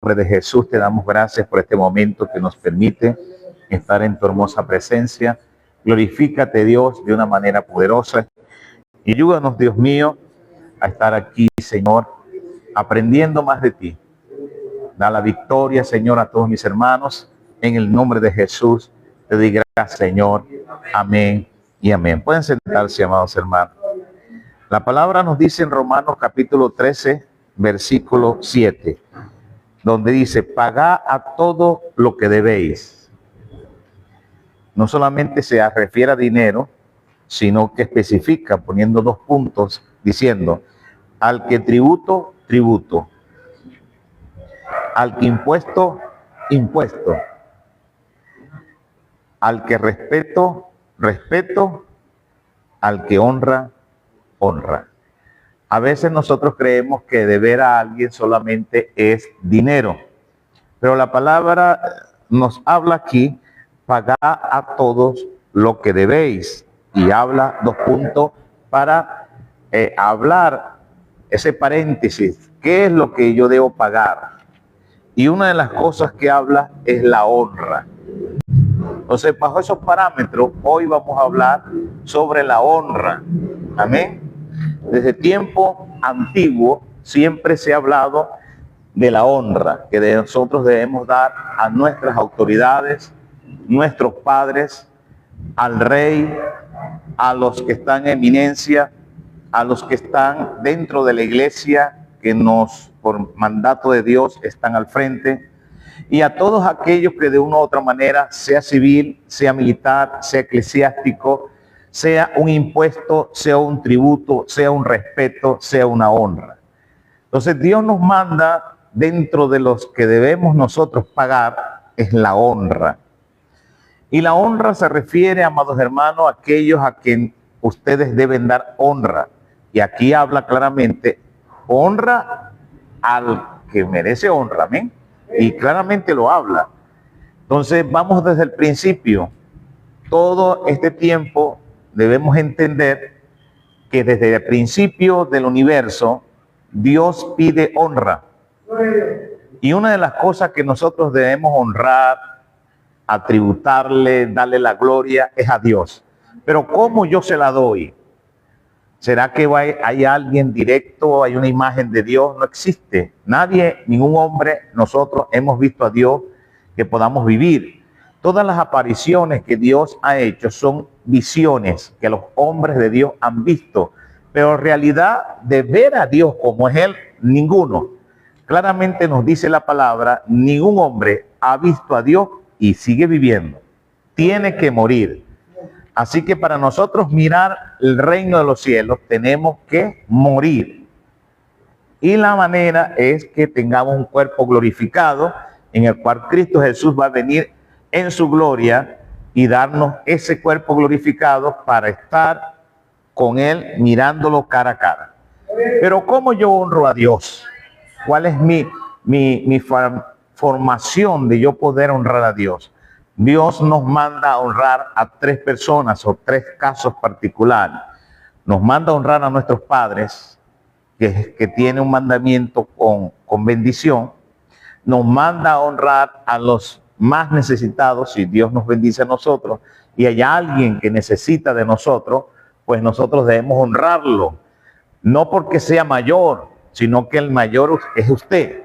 nombre de Jesús te damos gracias por este momento que nos permite estar en tu hermosa presencia. Glorifícate, Dios, de una manera poderosa. Y ayúdanos, Dios mío, a estar aquí, Señor, aprendiendo más de ti. Da la victoria, Señor, a todos mis hermanos. En el nombre de Jesús te doy gracias, Señor. Amén y amén. Pueden sentarse, amados hermanos. La palabra nos dice en Romanos capítulo 13, versículo 7, donde dice: pagad a todo lo que debéis. No solamente se refiere a dinero, sino que especifica poniendo dos puntos, diciendo: al que tributo, tributo; al que impuesto, impuesto; al que respeto, respeto; al que honra, honra. A veces nosotros creemos que deber a alguien solamente es dinero, pero la palabra nos habla aquí: pagad a todos lo que debéis, y habla dos puntos para hablar ese paréntesis. ¿Qué es lo que yo debo pagar? Y una de las cosas que habla es la honra. Entonces, bajo esos parámetros, hoy vamos a hablar sobre la honra. Amén. Desde tiempo antiguo siempre se ha hablado de la honra que nosotros debemos dar a nuestras autoridades, nuestros padres, al rey, a los que están en eminencia, a los que están dentro de la iglesia, que por mandato de Dios, están al frente, y a todos aquellos que de una u otra manera, sea civil, sea militar, sea eclesiástico, sea un impuesto, sea un tributo, sea un respeto, sea una honra. Entonces Dios nos manda, dentro de los que debemos nosotros pagar, es la honra. Y la honra se refiere, amados hermanos, a aquellos a quien ustedes deben dar honra. Y aquí habla claramente: honra al que merece honra. Amén. Y claramente lo habla. Entonces vamos desde el principio. Todo este tiempo debemos entender que desde el principio del universo Dios pide honra. Y una de las cosas que nosotros debemos honrar, atributarle, darle la gloria, es a Dios. Pero ¿cómo yo se la doy? ¿Será que hay alguien directo, hay una imagen de Dios? No existe. Nadie, ningún hombre, nosotros hemos visto a Dios que podamos vivir. Todas las apariciones que Dios ha hecho son visiones que los hombres de Dios han visto. Pero en realidad, de ver a Dios como es Él, ninguno. Claramente nos dice la palabra: ningún hombre ha visto a Dios y sigue viviendo. Tiene que morir. Así que para nosotros mirar el reino de los cielos tenemos que morir. Y la manera es que tengamos un cuerpo glorificado, en el cual Cristo Jesús va a venir en su gloria y darnos ese cuerpo glorificado para estar con Él mirándolo cara a cara. Pero ¿cómo yo honro a Dios? ¿Cuál es mi formación de yo poder honrar a Dios? Dios nos manda a honrar a tres personas o tres casos particulares. Nos manda a honrar a nuestros padres, que tiene un mandamiento con bendición. Nos manda a honrar a los más necesitados, si Dios nos bendice a nosotros y hay alguien que necesita de nosotros, pues nosotros debemos honrarlo. No porque sea mayor, sino que el mayor es usted.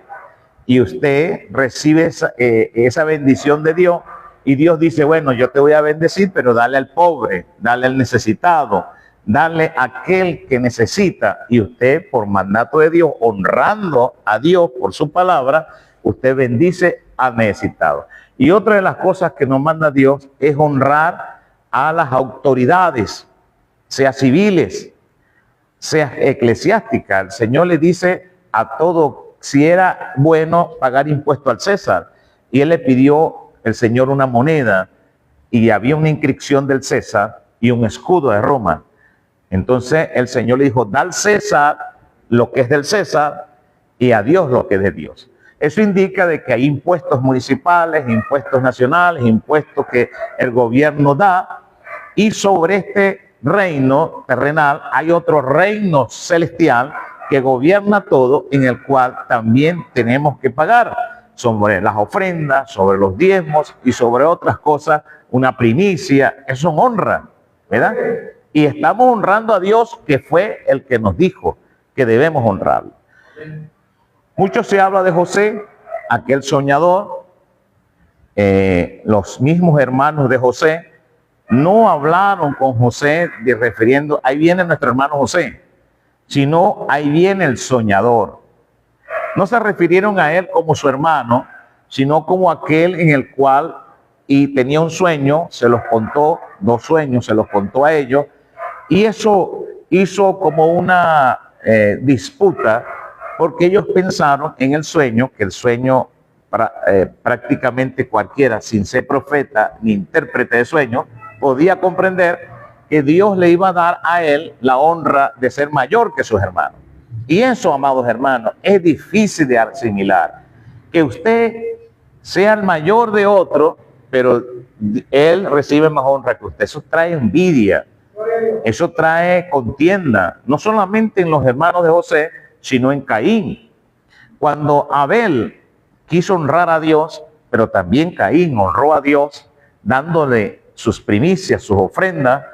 Y usted recibe esa bendición de Dios. Y Dios dice: bueno, yo te voy a bendecir, pero dale al pobre, dale al necesitado, dale a aquel que necesita. Y usted, por mandato de Dios, honrando a Dios por su palabra, usted bendice al necesitado. Y otra de las cosas que nos manda Dios es honrar a las autoridades, sea civiles, sea eclesiásticas. El Señor le dice a todo, si era bueno pagar impuesto al César. Y Él le pidió, el Señor, una moneda, y había una inscripción del César y un escudo de Roma. Entonces el Señor le dijo: da al César lo que es del César y a Dios lo que es de Dios. Eso indica de que hay impuestos municipales, impuestos nacionales, impuestos que el gobierno da, y sobre este reino terrenal hay otro reino celestial que gobierna todo, en el cual también tenemos que pagar. sobre las ofrendas, sobre los diezmos y sobre otras cosas, una primicia. Eso es honra, ¿verdad? Y estamos honrando a Dios, que fue el que nos dijo que debemos honrarlo. Mucho se habla de José, aquel soñador. Los mismos hermanos de José no hablaron con José refiriendo, ahí viene nuestro hermano José, sino ahí viene el soñador. No se refirieron a él como su hermano, sino como aquel en el cual y tenía un sueño, se los contó, 2 sueños, se los contó a ellos, y eso hizo como una disputa, porque ellos pensaron en el sueño, que el sueño prácticamente cualquiera, sin ser profeta ni intérprete de sueños, podía comprender que Dios le iba a dar a él la honra de ser mayor que sus hermanos. Y eso, amados hermanos, es difícil de asimilar. Que usted sea el mayor de otro, pero él recibe más honra que usted. Eso trae envidia, eso trae contienda, no solamente en los hermanos de José, sino en Caín. Cuando Abel quiso honrar a Dios, pero también Caín honró a Dios, dándole sus primicias, sus ofrendas.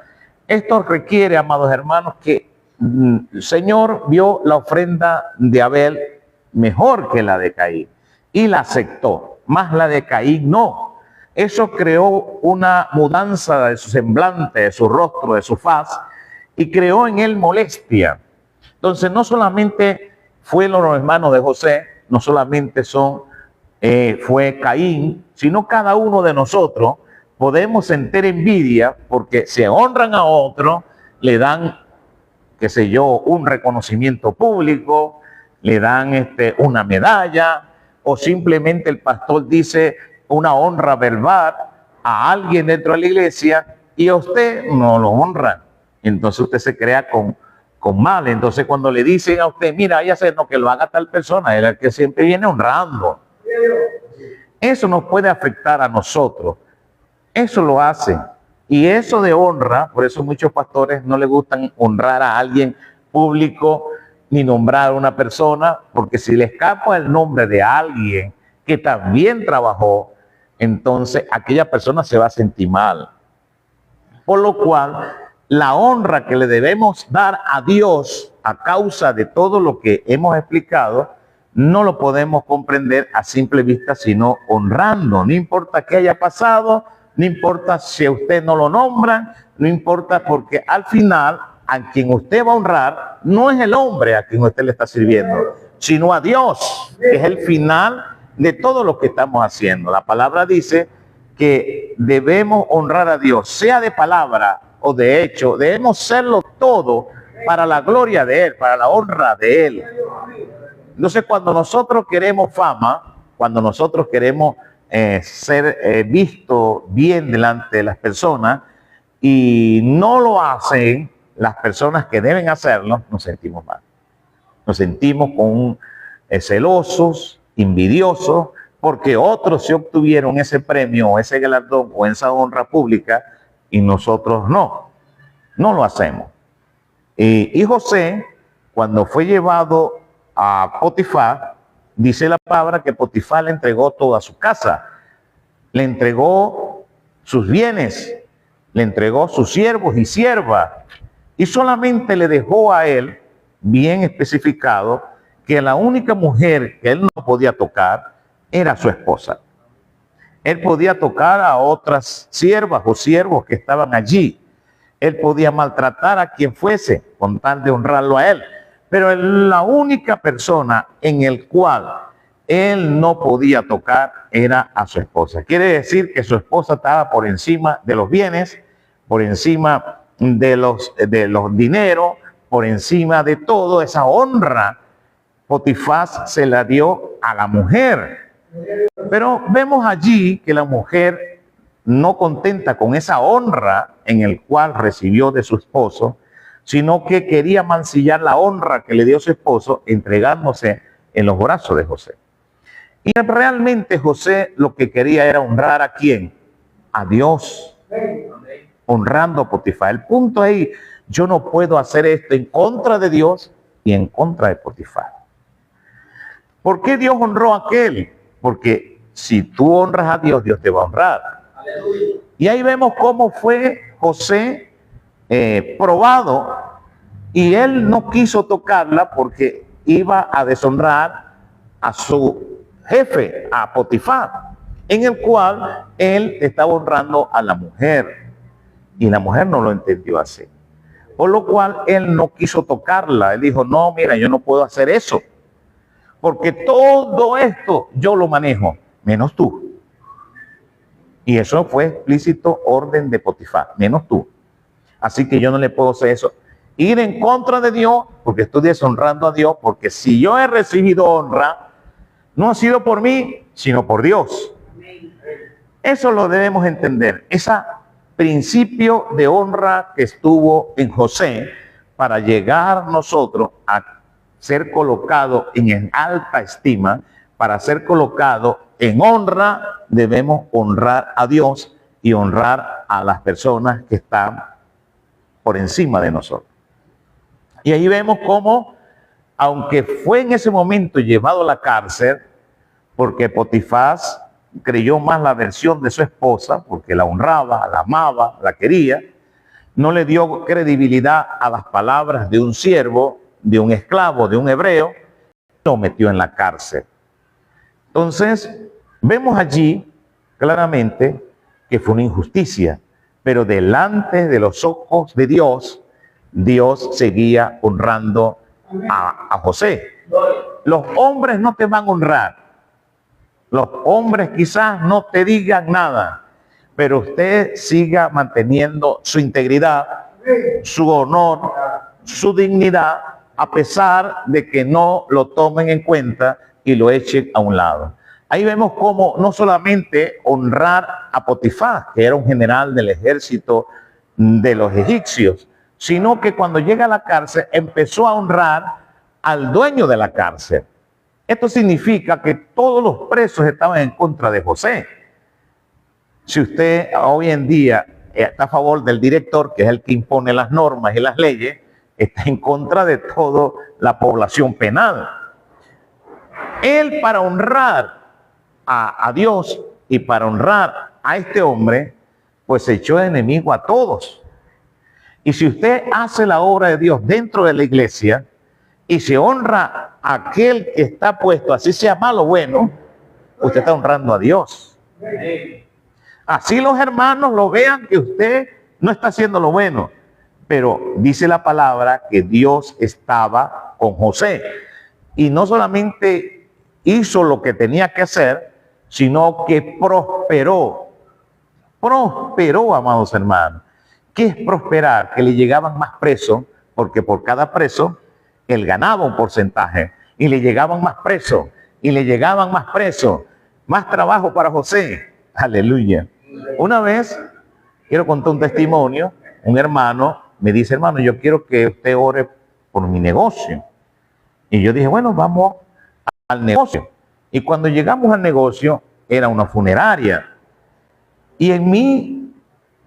Esto requiere, amados hermanos, que el Señor vio la ofrenda de Abel mejor que la de Caín y la aceptó, más la de Caín no. Eso creó una mudanza de su semblante, de su rostro, de su faz, y creó en él molestia. Entonces, no solamente fueron los hermanos de José, no solamente fue Caín, sino cada uno de nosotros podemos sentir envidia porque se honran a otro, le dan, qué sé yo, un reconocimiento público, le dan una medalla, o simplemente el pastor dice una honra verbal a alguien dentro de la iglesia y a usted no lo honra. Entonces usted se crea con mal. Entonces cuando le dicen a usted, mira, ya sé, no, que lo haga tal persona, es el que siempre viene honrando. Eso nos puede afectar a nosotros. Eso lo hace. Y eso de honra, por eso muchos pastores no les gustan honrar a alguien público ni nombrar a una persona, porque si le escapa el nombre de alguien que también trabajó, entonces aquella persona se va a sentir mal. Por lo cual, la honra que le debemos dar a Dios a causa de todo lo que hemos explicado, no lo podemos comprender a simple vista, sino honrando. No importa qué haya pasado, no importa si a usted no lo nombran, no importa, porque al final a quien usted va a honrar no es el hombre a quien usted le está sirviendo, sino a Dios, que es el final de todo lo que estamos haciendo. La palabra dice que debemos honrar a Dios, sea de palabra o de hecho, debemos serlo todo para la gloria de Él, para la honra de Él. Entonces, cuando nosotros queremos fama, cuando nosotros queremos ser visto bien delante de las personas y no lo hacen las personas que deben hacerlo, nos sentimos mal. Nos sentimos celosos, envidiosos, porque otros se obtuvieron ese premio, o ese galardón, o esa honra pública, y nosotros no lo hacemos. Y José, cuando fue llevado a Potifar, dice la palabra que Potifar le entregó toda su casa, le entregó sus bienes, le entregó sus siervos y siervas, y solamente le dejó a él, bien especificado, que la única mujer que él no podía tocar era su esposa. Él podía tocar a otras siervas o siervos que estaban allí. Él podía maltratar a quien fuese con tal de honrarlo a él. Pero la única persona en el cual él no podía tocar era a su esposa. Quiere decir que su esposa estaba por encima de los bienes, por encima de los dineros, por encima de todo. Esa honra Potifar se la dio a la mujer. Pero vemos allí que la mujer, no contenta con esa honra en el cual recibió de su esposo, sino que quería mancillar la honra que le dio su esposo entregándose en los brazos de José. Y realmente José lo que quería era honrar ¿a quién? A Dios, honrando a Potifar. El punto ahí, yo no puedo hacer esto en contra de Dios y en contra de Potifar. ¿Por qué Dios honró a aquel? porque si tú honras a Dios, Dios te va a honrar. Y ahí vemos cómo fue José probado, y él no quiso tocarla porque iba a deshonrar a su jefe, a Potifar, en el cual él estaba honrando a la mujer, y la mujer no lo entendió así. Por lo cual él no quiso tocarla. Él dijo, no, mira, yo no puedo hacer eso, porque todo esto yo lo manejo, menos tú. Y eso fue explícito orden de Potifar, menos tú. Así que yo no le puedo hacer eso. Ir en contra de Dios, porque estoy deshonrando a Dios, porque si yo he recibido honra, no ha sido por mí, sino por Dios. Eso lo debemos entender. Ese principio de honra que estuvo en José para llegar nosotros a ser colocado en alta estima, para ser colocado en honra, debemos honrar a Dios y honrar a las personas que están por encima de nosotros. Y ahí vemos cómo, aunque fue en ese momento llevado a la cárcel, porque Potifar creyó más la versión de su esposa, porque la honraba, la amaba, la quería, no le dio credibilidad a las palabras de un siervo, de un esclavo, de un hebreo, lo metió en la cárcel. Entonces, vemos allí claramente que fue una injusticia, pero delante de los ojos de Dios, Dios seguía honrando a José. Los hombres no te van a honrar. Los hombres quizás no te digan nada, pero usted siga manteniendo su integridad, su honor, su dignidad, a pesar de que no lo tomen en cuenta y lo echen a un lado. Ahí vemos cómo no solamente honrar a Potifar, que era un general del ejército de los egipcios, sino que cuando llega a la cárcel empezó a honrar al dueño de la cárcel. Esto significa que todos los presos estaban en contra de José. Si usted hoy en día está a favor del director, que es el que impone las normas y las leyes, está en contra de toda la población penal. Él, para honrar a Dios y para honrar a este hombre, pues echó enemigo a todos. Y si usted hace la obra de Dios dentro de la iglesia y se honra a aquel que está puesto, así sea malo o bueno, usted está honrando a Dios. Así los hermanos lo vean que usted no está haciendo lo bueno. Pero dice la palabra que Dios estaba con José. Y no solamente hizo lo que tenía que hacer, sino que prosperó. Prosperó, amados hermanos. ¿Qué es prosperar? Que le llegaban más presos, porque por cada preso él ganaba un porcentaje. Y le llegaban más presos, y le llegaban más presos. Más trabajo para José. Aleluya. Una vez, quiero contar un testimonio, un hermano me dice, hermano, yo quiero que usted ore por mi negocio. Y yo dije, bueno, vamos al negocio. Y cuando llegamos al negocio, era una funeraria. Y en mi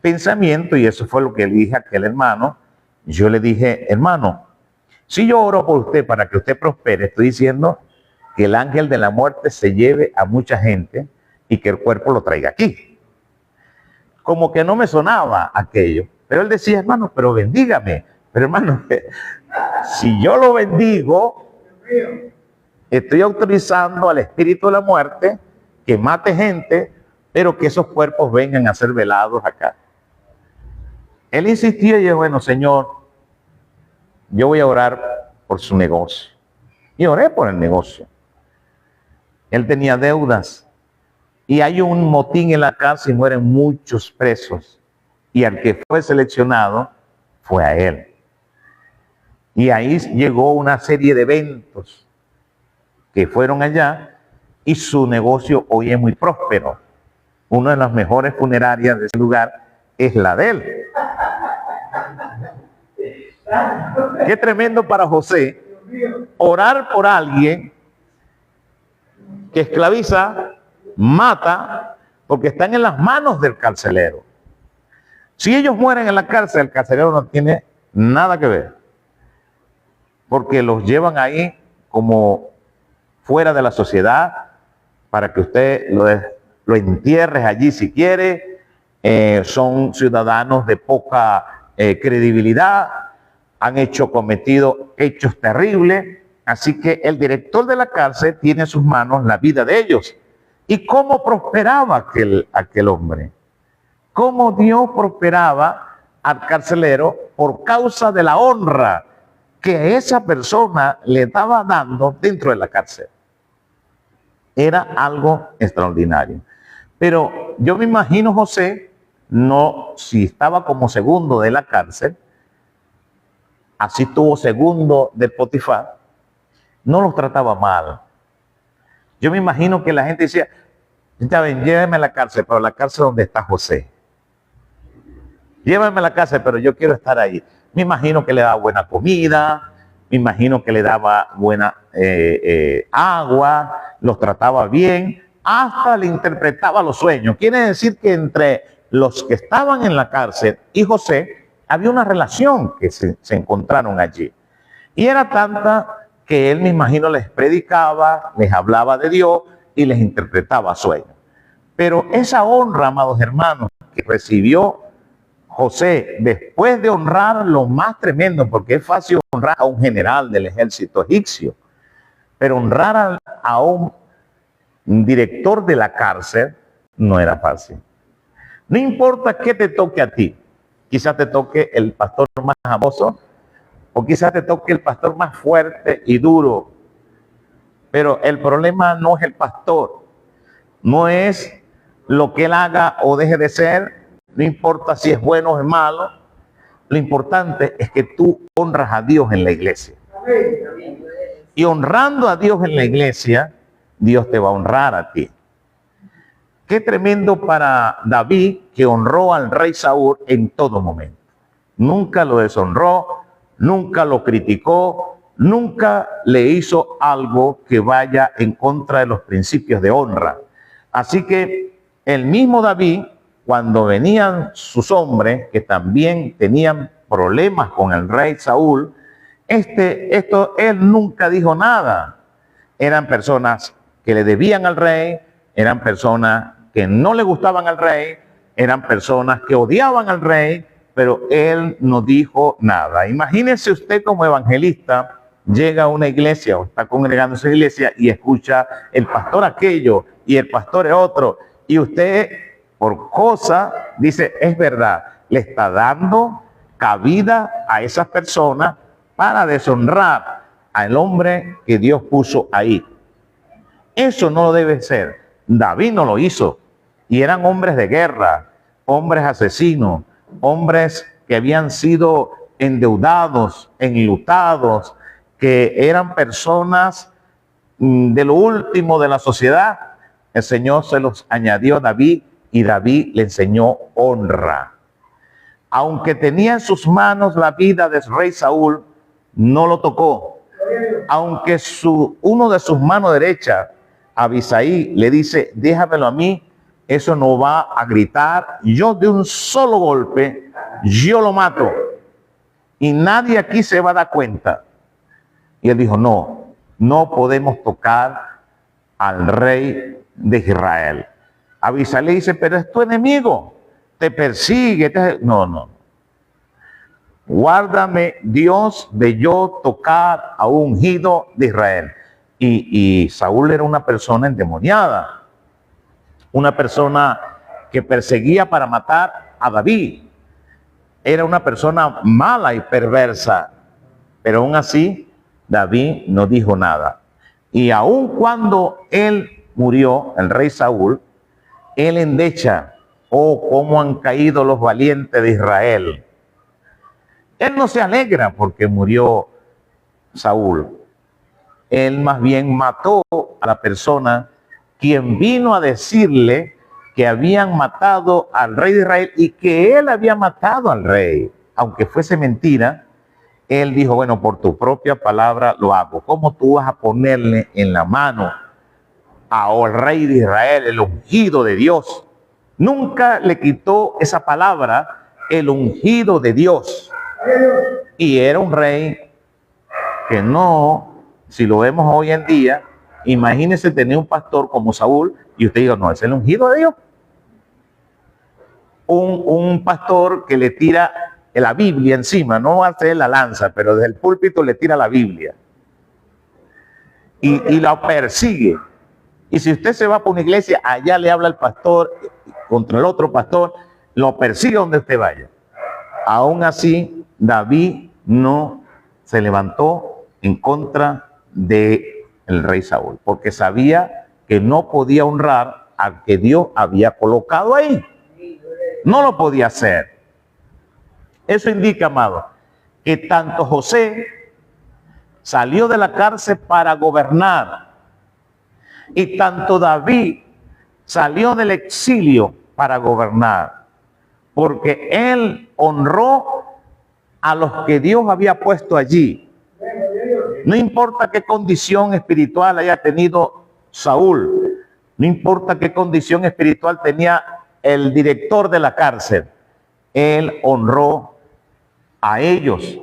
pensamiento, y eso fue lo que le dije a aquel hermano, yo le dije, hermano, si yo oro por usted para que usted prospere, estoy diciendo que el ángel de la muerte se lleve a mucha gente y que el cuerpo lo traiga aquí. Como que no me sonaba aquello. Pero él decía, hermano, pero bendígame. Pero hermano, si yo lo bendigo, estoy autorizando al espíritu de la muerte que mate gente, pero que esos cuerpos vengan a ser velados acá. Él insistía y yo, bueno, Señor, yo voy a orar por su negocio. Y oré por el negocio. Él tenía deudas. Y hay un motín en la cárcel y mueren muchos presos. Y al que fue seleccionado fue a él. Y ahí llegó una serie de eventos que fueron allá y su negocio hoy es muy próspero. Una de las mejores funerarias de ese lugar es la de él. Qué tremendo para José orar por alguien que esclaviza, mata, porque están en las manos del carcelero. Si ellos mueren en la cárcel, el carcelero no tiene nada que ver, porque los llevan ahí como fuera de la sociedad, para que usted lo entierre allí si quiere. Son ciudadanos de poca credibilidad, han cometido hechos terribles, así que el director de la cárcel tiene en sus manos la vida de ellos. ¿Y cómo prosperaba aquel hombre? ¿Cómo Dios prosperaba al carcelero? Por causa de la honra que esa persona le estaba dando dentro de la cárcel. Era algo extraordinario. Pero yo me imagino José, no, si estaba como segundo de la cárcel, así tuvo segundo del Potifar, no los trataba mal. Yo me imagino que la gente decía, ya ven, llévenme a la cárcel, pero la cárcel donde está José. Llévenme a la cárcel, pero yo quiero estar ahí. Me imagino que le daba buena comida, me imagino que le daba buena agua, los trataba bien, hasta le interpretaba los sueños. Quiere decir que entre los que estaban en la cárcel y José había una relación que se encontraron allí. Y era tanta que él, me imagino, les predicaba, les hablaba de Dios y les interpretaba sueños. Pero esa honra, amados hermanos, que recibió José, después de honrar lo más tremendo, porque es fácil honrar a un general del ejército egipcio, pero honrar a un director de la cárcel no era fácil. No importa qué te toque a ti, quizás te toque el pastor más famoso, o quizás te toque el pastor más fuerte y duro, pero el problema no es el pastor, no es lo que él haga o deje de ser, no importa si es bueno o es malo, lo importante es que tú honras a Dios en la iglesia. Y honrando a Dios en la iglesia, Dios te va a honrar a ti. Qué tremendo para David, que honró al rey Saúl en todo momento. Nunca lo deshonró, nunca lo criticó, nunca le hizo algo que vaya en contra de los principios de honra. Así que el mismo David, cuando venían sus hombres, que también tenían problemas con el rey Saúl, él nunca dijo nada. Eran personas que le debían al rey, eran personas que no le gustaban al rey, eran personas que odiaban al rey, pero él no dijo nada. Imagínese usted como evangelista, llega a una iglesia o está congregando en esa iglesia y escucha el pastor aquello y el pastor es otro, y usted por cosa dice, es verdad, le está dando cabida a esas personas para deshonrar al hombre que Dios puso ahí. Eso no lo debe ser. David no lo hizo. Y eran hombres de guerra, hombres asesinos, hombres que habían sido endeudados, enlutados, que eran personas de lo último de la sociedad. El Señor se los añadió a David y David le enseñó honra. Aunque tenía en sus manos la vida del rey Saúl, no lo tocó. Aunque uno de sus manos derechas, Abisaí, le dice, déjamelo a mí, eso no va a gritar, yo de un solo golpe, yo lo mato. Y nadie aquí se va a dar cuenta. Y él dijo, no podemos tocar al rey de Israel. Abisaí le dice, pero es tu enemigo, te persigue. No. Guárdame, Dios, de yo tocar a un ungido de Israel. Y Saúl era una persona endemoniada, una persona que perseguía para matar a David. Era una persona mala y perversa, pero aún así David no dijo nada. Y aun cuando él murió, el rey Saúl, él endecha, oh, cómo han caído los valientes de Israel. Él no se alegra porque murió Saúl. Él más bien mató a la persona quien vino a decirle que habían matado al rey de Israel y que él había matado al rey. Aunque fuese mentira, él dijo, bueno, por tu propia palabra lo hago. ¿Cómo tú vas a ponerle en la mano al rey de Israel, el ungido de Dios? Nunca le quitó esa palabra, el ungido de Dios. Y era un rey que no, si lo vemos hoy en día, imagínese tener un pastor como Saúl y usted diga, no, es el ungido de Dios. Un pastor que le tira la Biblia encima, no hace la lanza, pero desde el púlpito le tira la Biblia y la persigue. Y si usted se va por una iglesia, allá le habla el pastor contra el otro pastor, lo persigue donde usted vaya. Aún así, David no se levantó en contra del rey Saúl, porque sabía que no podía honrar al que Dios había colocado ahí. No lo podía hacer. Eso indica, amado, que tanto José salió de la cárcel para gobernar y tanto David salió del exilio para gobernar, porque él honró a los que Dios había puesto allí. No importa qué condición espiritual haya tenido Saúl, no importa qué condición espiritual tenía el director de la cárcel, él honró a ellos.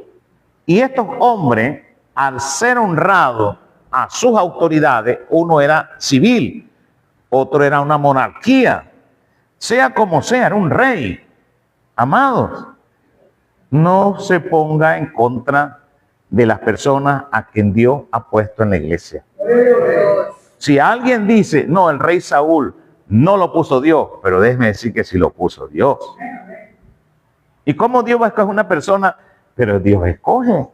Y estos hombres, al ser honrados a sus autoridades, uno era civil, otro era una monarquía, sea como sea, era un rey. Amados, no se ponga en contra de las personas a quien Dios ha puesto en la iglesia. Si alguien dice, no, el rey Saúl no lo puso Dios, pero déjeme decir que sí lo puso Dios. ¿Y cómo Dios va a escoger una persona? Pero Dios escoge.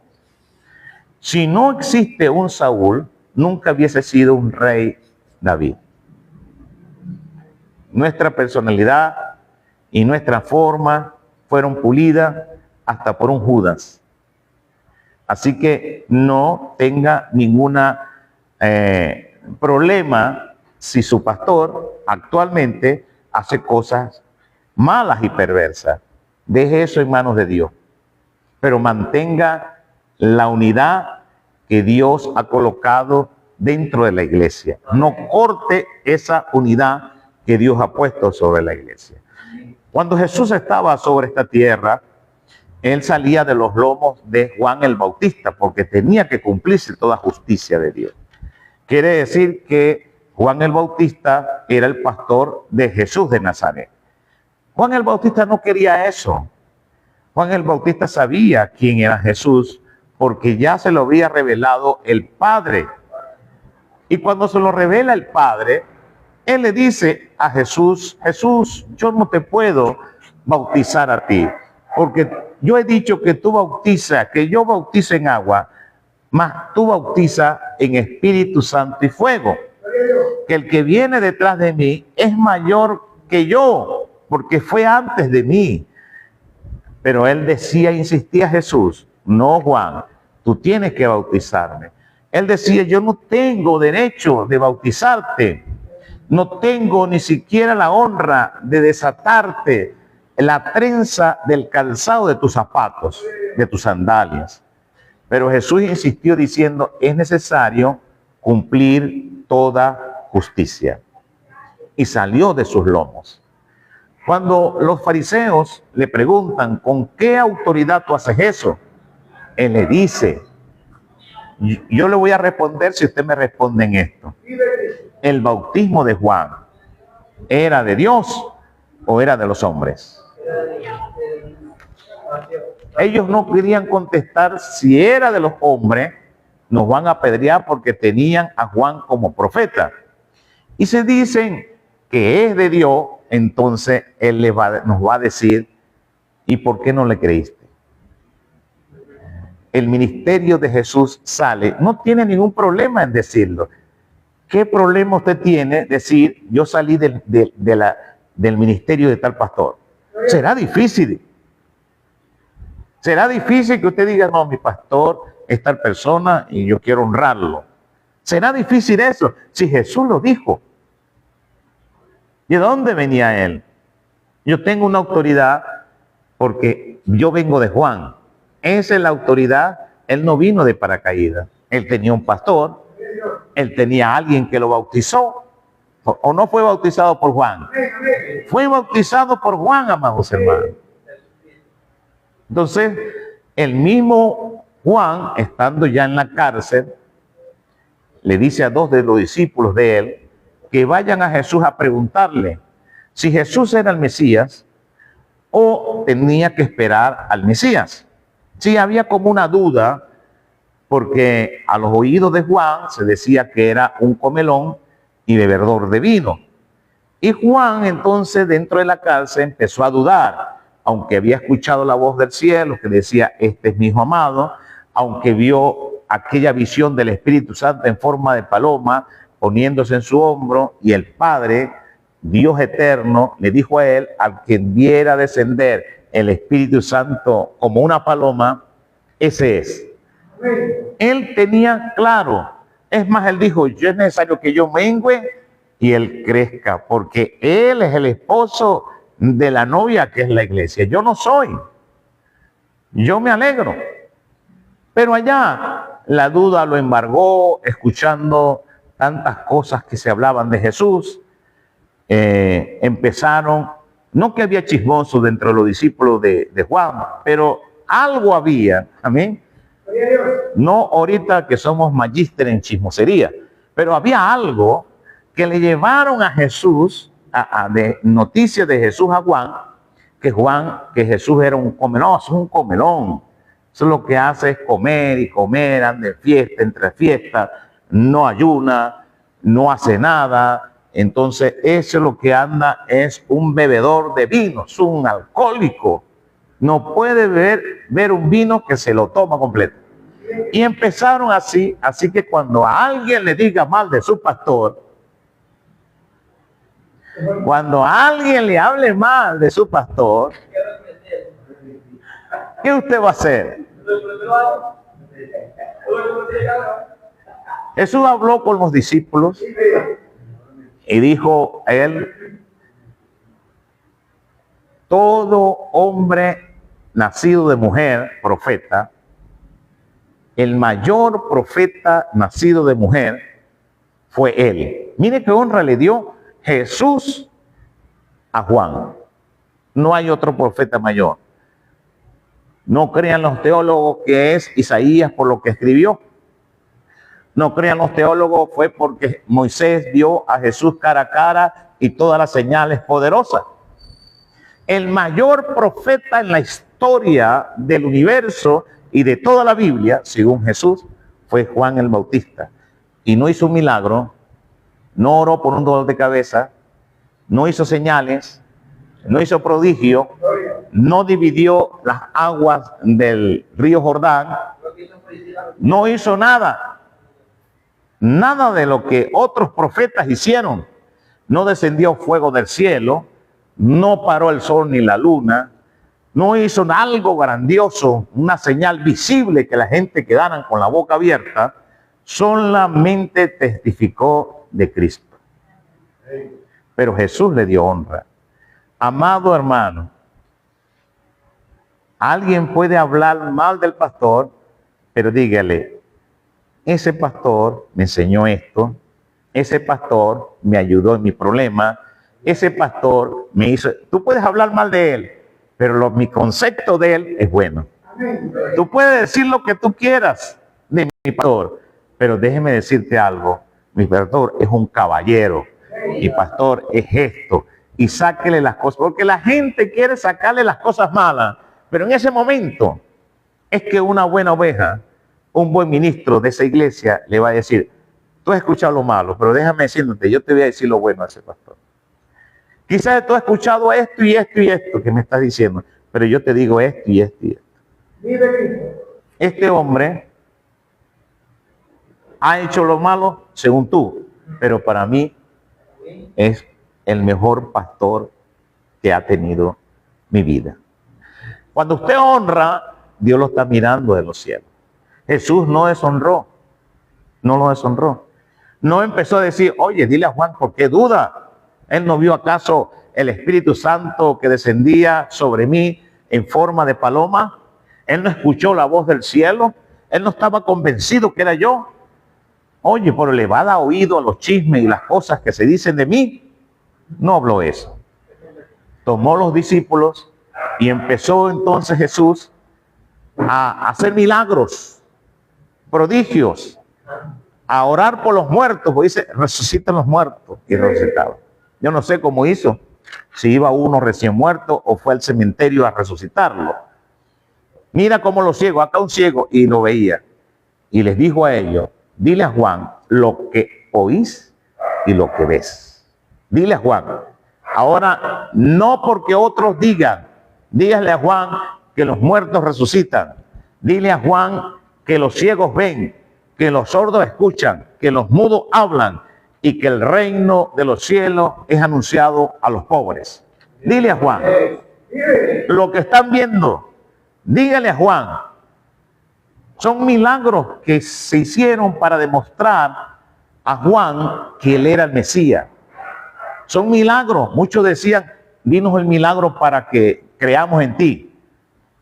Si no existe un Saúl, nunca hubiese sido un rey David. Nuestra personalidad y nuestra forma fueron pulidas hasta por un Judas. Así que no tenga ninguna problema si su pastor actualmente hace cosas malas y perversas. Deje eso en manos de Dios, pero mantenga la unidad que Dios ha colocado dentro de la iglesia. No corte esa unidad que Dios ha puesto sobre la iglesia. Cuando Jesús estaba sobre esta tierra, él salía de los lomos de Juan el Bautista, porque tenía que cumplirse toda justicia de Dios. Quiere decir que Juan el Bautista era el pastor de Jesús de Nazaret. Juan el Bautista no quería eso. Juan el Bautista sabía quién era Jesús, porque ya se lo había revelado el Padre. Y cuando se lo revela el Padre, él le dice a Jesús, Jesús, yo no te puedo bautizar a ti, porque yo he dicho que tú bautizas, que yo bautizo en agua, mas tú bautizas en Espíritu Santo y fuego. Que el que viene detrás de mí es mayor que yo, porque fue antes de mí. Pero él decía, insistía Jesús, no Juan, tú tienes que bautizarme. Él decía, yo no tengo derecho de bautizarte, no tengo ni siquiera la honra de desatarte la trenza del calzado de tus zapatos, de tus sandalias. Pero Jesús insistió diciendo, es necesario cumplir toda justicia. Y salió de sus lomos. Cuando los fariseos le preguntan, ¿con qué autoridad tú haces eso? Él le dice, yo le voy a responder si usted me responde en esto. ¿El bautismo de Juan era de Dios o era de los hombres? Ellos no querían contestar si era de los hombres. Nos van a apedrear porque tenían a Juan como profeta. Y se dicen que es de Dios, entonces él nos va a decir, ¿y por qué no le creíste? El ministerio de Jesús sale, no tiene ningún problema en decirlo. ¿Qué problema usted tiene decir, yo salí del ministerio de tal pastor? Será difícil. Será difícil que usted diga, no, mi pastor es tal persona y yo quiero honrarlo. Será difícil eso, si Jesús lo dijo. ¿Y de dónde venía él? Yo tengo una autoridad porque yo vengo de Juan. Esa es la autoridad. Él no vino de paracaídas. Él tenía un pastor. Él tenía a alguien que lo bautizó. ¿O no fue bautizado por Juan? Fue bautizado por Juan, amados hermanos. Entonces, el mismo Juan, estando ya en la cárcel, le dice a dos de los discípulos de él que vayan a Jesús a preguntarle si Jesús era el Mesías o tenía que esperar al Mesías. Sí, había como una duda, porque a los oídos de Juan se decía que era un comelón y bebedor de vino. Y Juan entonces dentro de la cárcel empezó a dudar, aunque había escuchado la voz del cielo que decía, este es mi hijo amado, aunque vio aquella visión del Espíritu Santo en forma de paloma poniéndose en su hombro, y el Padre, Dios eterno, le dijo a él, al que viera descender el Espíritu Santo como una paloma, ese es. Él tenía claro, es más, él dijo, yo es necesario que yo mengüe y él crezca, porque él es el esposo de la novia que es la iglesia. Yo no soy. Yo me alegro. Pero allá la duda lo embargó, escuchando tantas cosas que se hablaban de Jesús. Empezaron, no que había chismosos dentro de los discípulos de Juan, pero algo había, amén. No ahorita que somos magíster en chismosería, pero había algo que le llevaron a Jesús, de noticias de Jesús a Juan, que Jesús era un comelón. Es un comelón. Eso lo que hace es comer y comer, anda de fiesta, entre fiestas, no ayuna, no hace nada. Entonces, eso es lo que anda, es un bebedor de vino, es un alcohólico. No puede beber un vino que se lo toma completo. Y empezaron así que cuando a alguien le diga mal de su pastor, cuando a alguien le hable mal de su pastor, ¿qué usted va a hacer? Jesús habló con los discípulos y dijo a él, todo hombre nacido de mujer, profeta, el mayor profeta nacido de mujer fue él. Mire qué honra le dio Jesús a Juan. No hay otro profeta mayor. No crean los teólogos que es Isaías por lo que escribió. No crean los teólogos fue porque Moisés vio a Jesús cara a cara y todas las señales poderosas. El mayor profeta en la historia del universo y de toda la Biblia, según Jesús, fue Juan el Bautista. Y no hizo un milagro, no oró por un dolor de cabeza, no hizo señales, no hizo prodigio, no dividió las aguas del río Jordán, no hizo nada. Nada de lo que otros profetas hicieron. No descendió fuego del cielo, no paró el sol ni la luna, no hizo algo grandioso, una señal visible que la gente quedara con la boca abierta, solamente testificó de Cristo. Pero Jesús le dio honra. Amado hermano, alguien puede hablar mal del pastor, pero dígale, ese pastor me enseñó esto, ese pastor me ayudó en mi problema, ese pastor me hizo... Tú puedes hablar mal de él, pero mi concepto de él es bueno. Tú puedes decir lo que tú quieras de mi pastor, pero déjeme decirte algo, mi pastor es un caballero, mi pastor es esto, y sáquele las cosas, porque la gente quiere sacarle las cosas malas, pero en ese momento es que una buena oveja, un buen ministro de esa iglesia le va a decir, tú has escuchado lo malo, pero déjame decirte, yo te voy a decir lo bueno a ese pastor. Quizás tú has escuchado esto y esto y esto que me estás diciendo, pero yo te digo esto y esto y esto. Este hombre ha hecho lo malo según tú, pero para mí es el mejor pastor que ha tenido mi vida. Cuando usted honra, Dios lo está mirando de los cielos. Jesús no deshonró, no lo deshonró. No empezó a decir, oye, dile a Juan, ¿por qué duda? ¿Él no vio acaso el Espíritu Santo que descendía sobre mí en forma de paloma? ¿Él no escuchó la voz del cielo? ¿Él no estaba convencido que era yo? Oye, pero le va a dar oído a los chismes y las cosas que se dicen de mí. No habló eso. Tomó los discípulos y empezó entonces Jesús a hacer milagros, prodigios. a orar por los muertos, porque dice, resucitan los muertos, y resucitaban. Yo no sé cómo hizo, si iba uno recién muerto o fue al cementerio a resucitarlo. Mira cómo los ciegos, acá un ciego, y lo veía. Y les dijo a ellos, dile a Juan lo que oís y lo que ves. Dile a Juan. Ahora, no porque otros digan, dígale a Juan que los muertos resucitan. Dile a Juan que los ciegos ven, que los sordos escuchan, que los mudos hablan y que el reino de los cielos es anunciado a los pobres. Dile a Juan lo que están viendo. Dígale a Juan. Son milagros que se hicieron para demostrar a Juan que él era el Mesías. Son milagros. Muchos decían, dinos el milagro para que creamos en ti.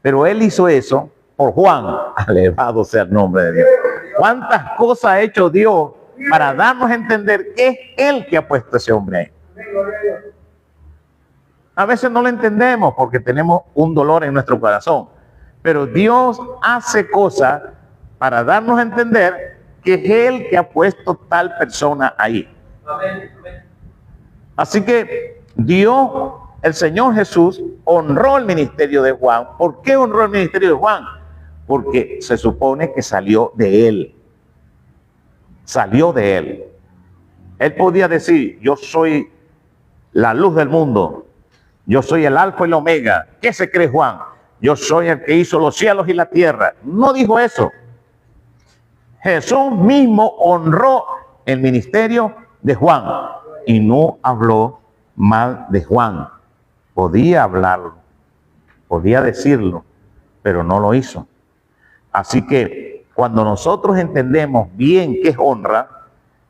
Pero él hizo eso por Juan. Alabado sea el nombre de Dios. ¿Cuántas cosas ha hecho Dios para darnos a entender que es Él que ha puesto a ese hombre ahí? A veces no lo entendemos porque tenemos un dolor en nuestro corazón. Pero Dios hace cosas para darnos a entender que es Él que ha puesto tal persona ahí. Así que Dios, el Señor Jesús, honró el ministerio de Juan. ¿Por qué honró el ministerio de Juan? Porque se supone que salió de Él. Salió de Él. Él podía decir, yo soy la luz del mundo. Yo soy el alfa y el omega. ¿Qué se cree Juan? Yo soy el que hizo los cielos y la tierra. No dijo eso. Jesús mismo honró el ministerio de Juan y no habló mal de Juan. Podía hablarlo, podía decirlo, pero no lo hizo. Así que cuando nosotros entendemos bien qué es honra,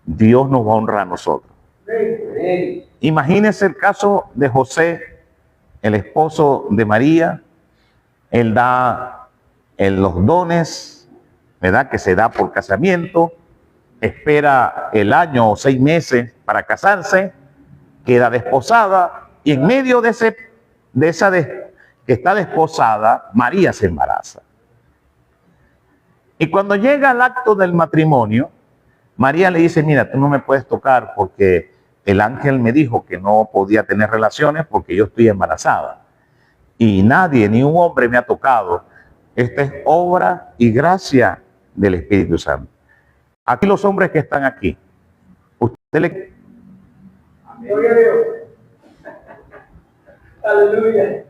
Dios nos va a honrar a nosotros. Imagínense el caso de José, el esposo de María. Él da los dones, ¿verdad? Que se da por casamiento, espera el año o 6 meses para casarse, queda desposada y en medio de esa que está desposada, María se embaraza. Y cuando llega al acto del matrimonio, María le dice, mira, tú no me puedes tocar porque el ángel me dijo que no podía tener relaciones porque yo estoy embarazada. Y nadie, ni un hombre me ha tocado. Esta es obra y gracia del Espíritu Santo. Aquí los hombres que están aquí, usted le... Gloria a Dios. Aleluya.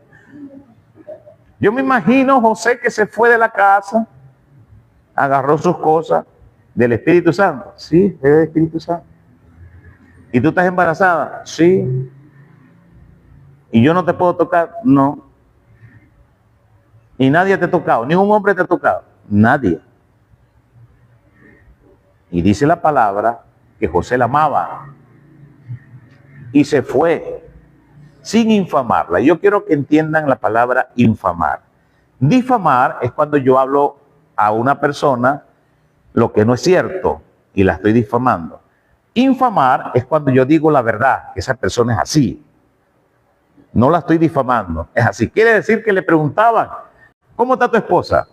Yo me imagino José que se fue de la casa, agarró sus cosas del Espíritu Santo. Sí, es del Espíritu Santo. ¿Y tú estás embarazada? Sí. ¿Y yo no te puedo tocar? No. Y nadie te ha tocado, ni un hombre te ha tocado. Nadie. Y dice la palabra que José la amaba. Y se fue sin infamarla. Yo quiero que entiendan la palabra infamar. Difamar es cuando yo hablo a una persona lo que no es cierto y la estoy difamando. Infamar es cuando yo digo la verdad, que esa persona es así. No la estoy difamando, es así. Quiere decir que le preguntaban, ¿cómo está tu esposa?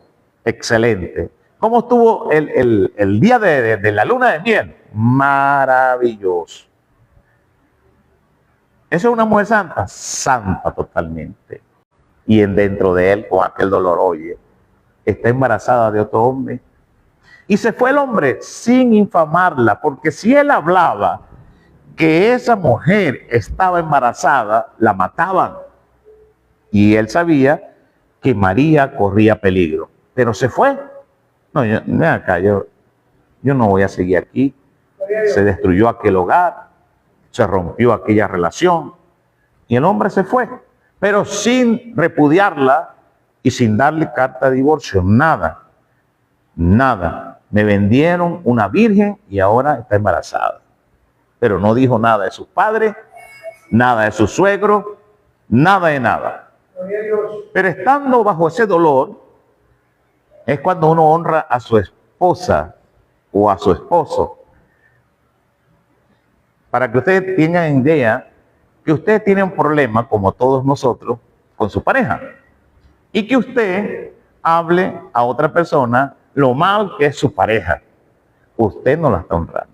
Excelente. ¿Cómo estuvo el día de la luna de miel? Maravilloso. ¿Eso es una mujer santa? Santa totalmente. Y dentro de él, con aquel dolor, oye, está embarazada de otro hombre. Y se fue el hombre sin infamarla, porque si él hablaba que esa mujer estaba embarazada, la mataban. Y él sabía que María corría peligro. Pero se fue. No, ven acá, yo no voy a seguir aquí. Se destruyó aquel hogar, se rompió aquella relación y el hombre se fue, pero sin repudiarla y sin darle carta de divorcio, nada, nada. Me vendieron una virgen y ahora está embarazada. Pero no dijo nada de sus padres, nada de su suegro, nada de nada. Pero estando bajo ese dolor, es cuando uno honra a su esposa o a su esposo. Para que ustedes tengan idea que usted tiene un problema, como todos nosotros, con su pareja. Y que usted hable a otra persona lo mal que es su pareja. usted no la está honrando.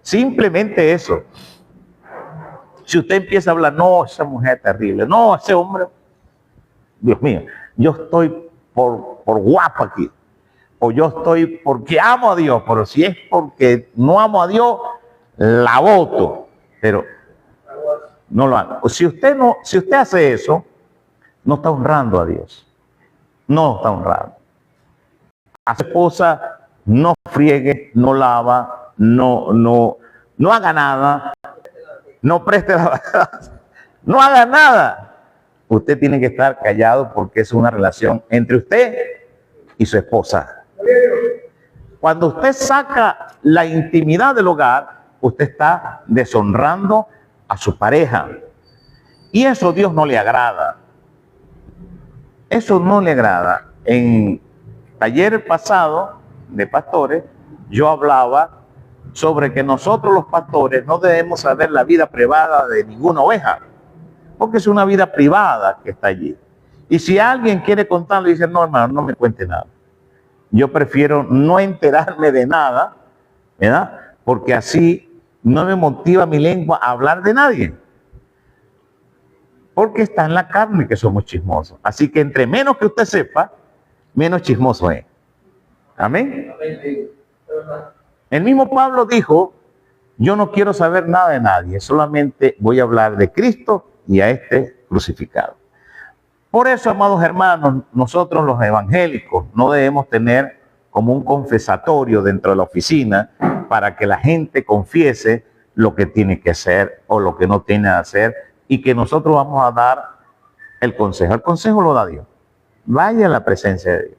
Simplemente eso. Si usted empieza a hablar, no, esa mujer es terrible, no, ese hombre, Dios mío, yo estoy por guapo aquí, o yo estoy porque amo a Dios, pero si es porque no amo a Dios, la voto, pero no lo hago. Si usted hace eso, no está honrando a Dios, no está honrando. A su esposa no friegue, no lava, no haga nada, no preste la no haga nada. Usted tiene que estar callado porque es una relación entre usted y su esposa. Cuando usted saca la intimidad del hogar, usted está deshonrando a su pareja. Y eso a Dios no le agrada. Eso no le agrada. En taller pasado de pastores, yo hablaba sobre que nosotros los pastores no debemos saber la vida privada de ninguna oveja, porque es una vida privada que está allí. Y si alguien quiere contarlo, dice, no, hermano, no me cuente nada. Yo prefiero no enterarme de nada, ¿verdad? Porque así no me motiva mi lengua a hablar de nadie. Porque está en la carne que somos chismosos. Así que entre menos que usted sepa, menos chismoso es. Amén. El mismo Pablo dijo, yo no quiero saber nada de nadie, solamente voy a hablar de Cristo y a este crucificado. Por eso, amados hermanos, nosotros los evangélicos no debemos tener como un confesatorio dentro de la oficina para que la gente confiese lo que tiene que hacer o lo que no tiene que hacer y que nosotros vamos a dar el consejo. El consejo lo da Dios. Vaya a la presencia de Dios.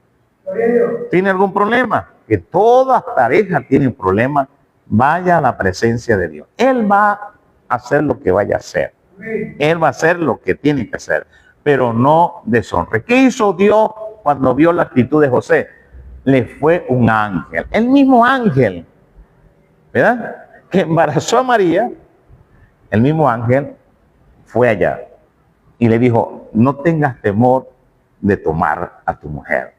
¿Tiene algún problema? Que todas parejas tienen problemas. Vaya a la presencia de Dios. Él va a hacer lo que vaya a hacer. Él va a hacer lo que tiene que hacer, pero no deshonre. ¿Qué hizo Dios cuando vio la actitud de José? Le fue un ángel, el mismo ángel, ¿verdad? Que embarazó a María, el mismo ángel fue allá y le dijo, no tengas temor de tomar a tu mujer,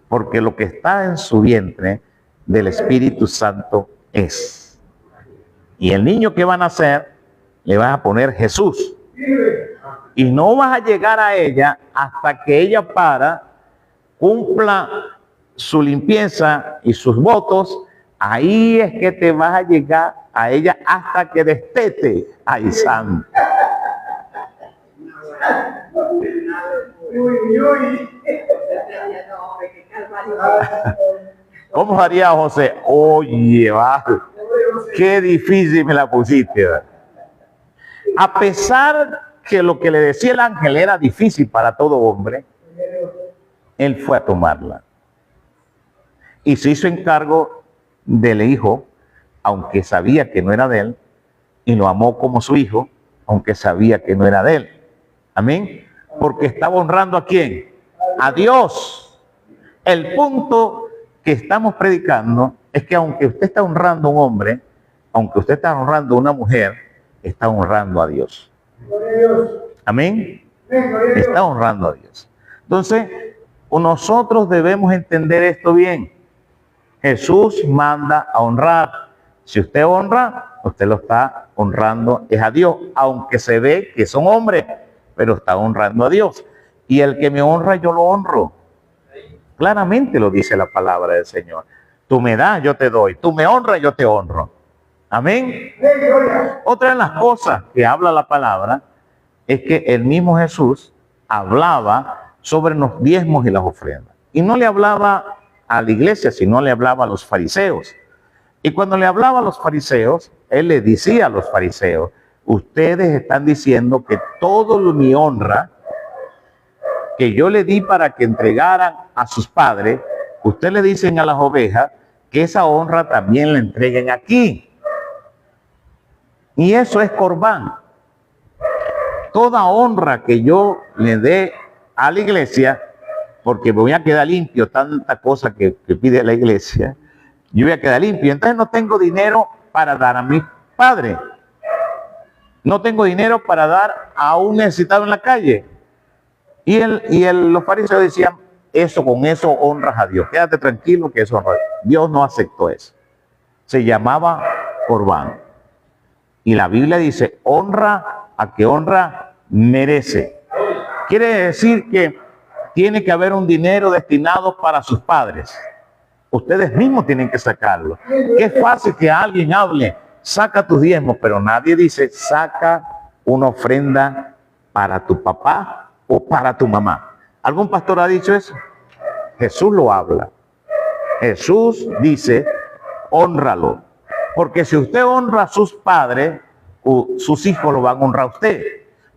porque lo que está en su vientre del Espíritu Santo es. Y el niño que va a nacer, le vas a poner Jesús. Y no vas a llegar a ella hasta que ella cumpla su limpieza y sus votos. Ahí es que te vas a llegar a ella hasta que destete. ¡Ay, santo! ¿Cómo haría José? Oye, va, qué difícil me la pusiste, ¿verdad? A pesar que lo que le decía el ángel era difícil para todo hombre, él fue a tomarla. Y se hizo encargo del hijo, aunque sabía que no era de él, y lo amó como su hijo, aunque sabía que no era de él. Amén. Porque estaba honrando ¿a quién? A Dios. El punto que estamos predicando es que aunque usted está honrando a un hombre, aunque usted está honrando a una mujer, está honrando a Dios. Amén. Está honrando a Dios. Entonces, nosotros debemos entender esto bien. Jesús manda a honrar. Si usted honra, usted lo está honrando es a Dios, aunque se ve que son hombres, pero está honrando a Dios. Y el que me honra, yo lo honro. Claramente lo dice la palabra del Señor. Tú me das, yo te doy. Tú me honras, yo te honro. Amén. Otra de las cosas que habla la palabra es que el mismo Jesús hablaba sobre los diezmos y las ofrendas. Y no le hablaba a la iglesia, sino le hablaba a los fariseos. Y cuando le hablaba a los fariseos, él le decía a los fariseos, ustedes están diciendo que todo mi honra que yo le di para que entregaran a sus padres, ustedes le dicen a las ovejas que esa honra también la entreguen aquí. Y eso es corbán. Toda honra que yo le dé a la iglesia, porque me voy a quedar limpio, tanta cosa que pide la iglesia, yo voy a quedar limpio. Entonces no tengo dinero para dar a mi padre. No tengo dinero para dar a un necesitado en la calle. Y los fariseos decían, eso, con eso honras a Dios. Quédate tranquilo que eso honra a Dios. Dios no aceptó eso. Se llamaba Corbán. Y la Biblia dice, honra a que honra merece. Quiere decir que tiene que haber un dinero destinado para sus padres. Ustedes mismos tienen que sacarlo. Qué fácil que alguien hable, saca tus diezmos, pero nadie dice, saca una ofrenda para tu papá o para tu mamá. ¿Algún pastor ha dicho eso? Jesús lo habla. Jesús dice, hónralo. Porque si usted honra a sus padres, sus hijos lo van a honrar a usted.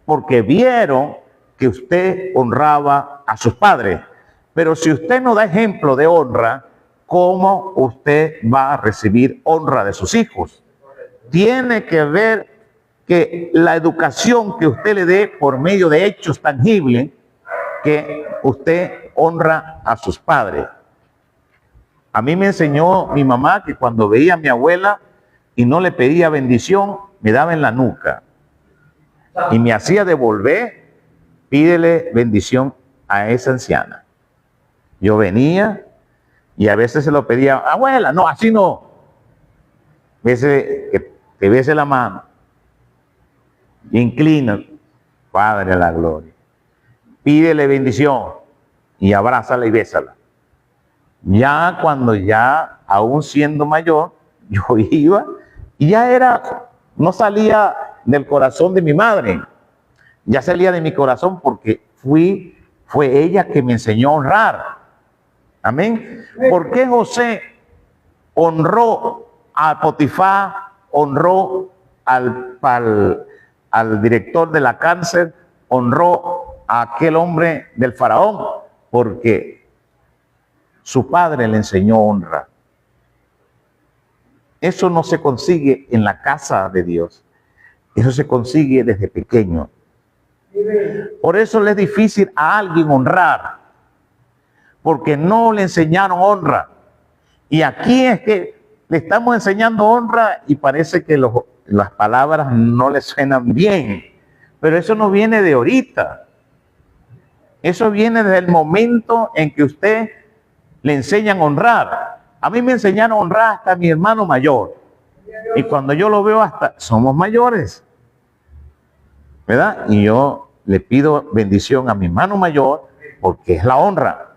Porque vieron que usted honraba a sus padres. Pero si usted no da ejemplo de honra, ¿cómo usted va a recibir honra de sus hijos? Tiene que ver que la educación que usted le dé por medio de hechos tangibles, que usted honra a sus padres. A mí me enseñó mi mamá que cuando veía a mi abuela y no le pedía bendición, me daba en la nuca. Y me hacía devolver, pídele bendición a esa anciana. Yo venía y a veces se lo pedía, abuela, no, así no. A veces que te bese la mano. Inclina, Padre de la gloria. Pídele bendición y abrázala y bésala. Ya cuando ya, aún siendo mayor, yo iba y ya era, no salía del corazón de mi madre, ya salía de mi corazón porque fue ella que me enseñó a honrar. Amén. ¿Por qué José honró a Potifar, honró al director de la cárcel, honró a aquel hombre del faraón? Porque su padre le enseñó honra. Eso no se consigue en la casa de Dios. Eso se consigue desde pequeño. Por eso le es difícil a alguien honrar, porque no le enseñaron honra. Y aquí es que le estamos enseñando honra y parece que las palabras no le suenan bien. Pero eso no viene de ahorita. Eso viene desde el momento en que usted le enseñan a honrar. A mí me enseñaron a honrar hasta mi hermano mayor. Y cuando yo lo veo, hasta somos mayores, ¿verdad? Y yo le pido bendición a mi hermano mayor porque es la honra.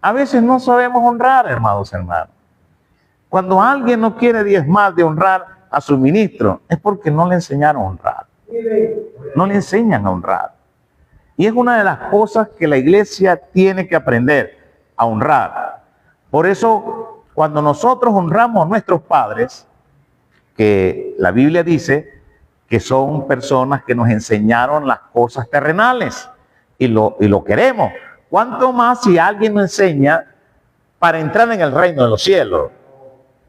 A veces no sabemos honrar, hermanos. Cuando alguien no quiere diezmar de honrar a su ministro, es porque no le enseñaron a honrar. No le enseñan a honrar. Y es una de las cosas que la iglesia tiene que aprender, a honrar. Por eso, cuando nosotros honramos a nuestros padres, que la Biblia dice que son personas que nos enseñaron las cosas terrenales y lo queremos. ¿Cuánto más si alguien nos enseña para entrar en el reino de los cielos?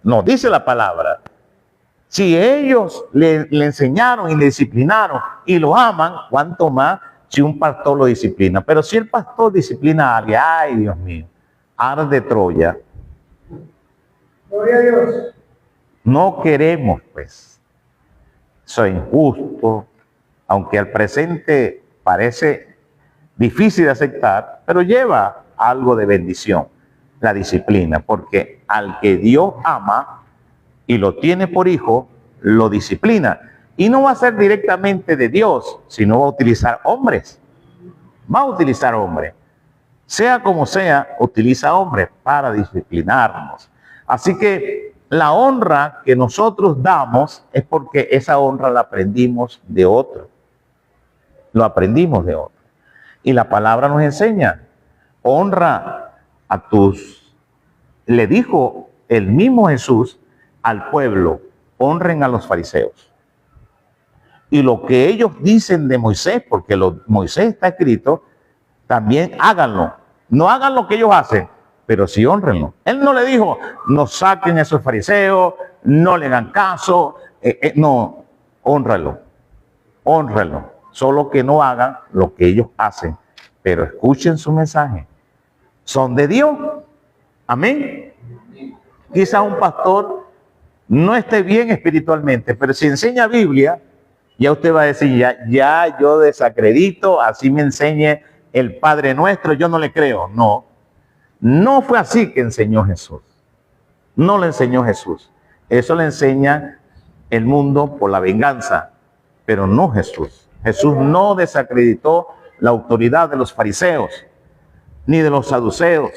Nos dice la palabra. Si ellos le enseñaron y le disciplinaron y lo aman, ¿cuánto más si un pastor lo disciplina? Pero si el pastor disciplina a alguien, ay Dios mío, arde Troya. Gloria a Dios. No queremos, pues. Eso es injusto, aunque al presente parece difícil de aceptar, pero lleva algo de bendición, la disciplina, porque al que Dios ama y lo tiene por hijo, lo disciplina. Y no va a ser directamente de Dios, sino va a utilizar hombres. Va a utilizar hombres. Sea como sea, utiliza hombres para disciplinarnos. Así que la honra que nosotros damos es porque esa honra la aprendimos de otro. Lo aprendimos de otro. Y la palabra nos enseña, honra a tus... Le dijo el mismo Jesús al pueblo, honren a los fariseos. Y lo que ellos dicen de Moisés, porque Moisés está escrito, también háganlo. No hagan lo que ellos hacen, pero sí honrenlo. Él no le dijo, no saquen a esos fariseos, no le hagan caso. No, honralo. Honralo. Solo que no hagan lo que ellos hacen, pero escuchen su mensaje. Son de Dios. Amén. Quizá un pastor no esté bien espiritualmente, pero si enseña Biblia, ya usted va a decir, ya yo desacredito, así me enseñe el Padre Nuestro, yo no le creo. No, no fue así que enseñó Jesús. No le enseñó Jesús. Eso le enseña el mundo por la venganza, pero no Jesús. Jesús no desacreditó la autoridad de los fariseos, ni de los saduceos,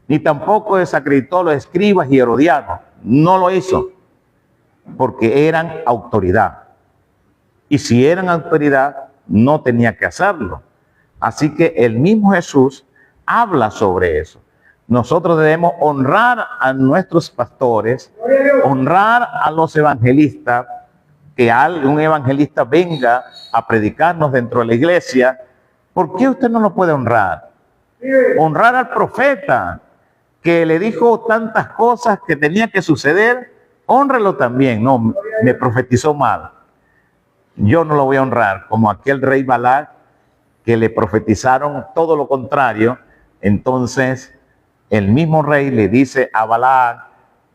ni tampoco desacreditó a los escribas y herodianos. No lo hizo, porque eran autoridad. Y si eran autoridad, no tenía que hacerlo. Así que el mismo Jesús habla sobre eso. Nosotros debemos honrar a nuestros pastores, honrar a los evangelistas, que un evangelista venga a predicarnos dentro de la iglesia. ¿Por qué usted no lo puede honrar? Honrar al profeta, que le dijo tantas cosas que tenía que suceder, hónralo también. No, me profetizó mal. Yo no lo voy a honrar, como aquel rey Balac, que le profetizaron todo lo contrario. Entonces, el mismo rey le dice a Balac,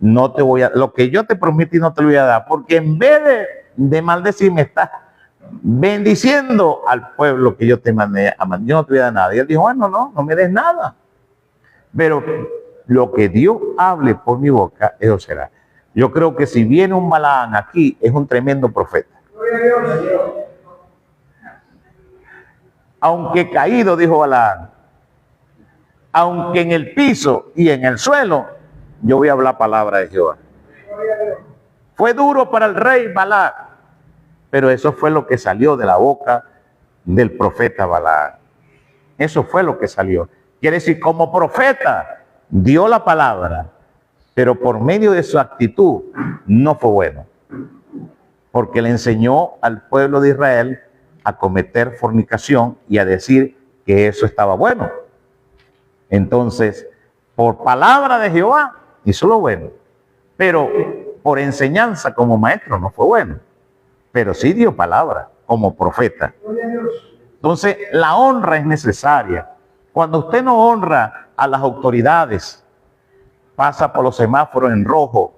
no te voy a, lo que yo te prometí no te lo voy a dar, porque en vez de maldecir, me estás bendiciendo al pueblo que yo te mandé a mandar. Yo no te voy a dar nada. Y él dijo, bueno, no me des nada. Pero lo que Dios hable por mi boca, eso será. Yo creo que si viene un Balaam aquí, es un tremendo profeta. Aunque caído, dijo Balaam, aunque en el piso y en el suelo, yo voy a hablar palabra de Jehová. Fue duro para el rey Balac, pero eso fue lo que salió de la boca del profeta Balaam. Eso fue lo que salió. Quiere decir, como profeta, dio la palabra, pero por medio de su actitud no fue bueno. Porque le enseñó al pueblo de Israel a cometer fornicación y a decir que eso estaba bueno. Entonces, por palabra de Jehová, hizo lo bueno. Pero por enseñanza como maestro no fue bueno. Pero sí dio palabra como profeta. Entonces, la honra es necesaria. Cuando usted no honra a las autoridades, pasa por los semáforos en rojo,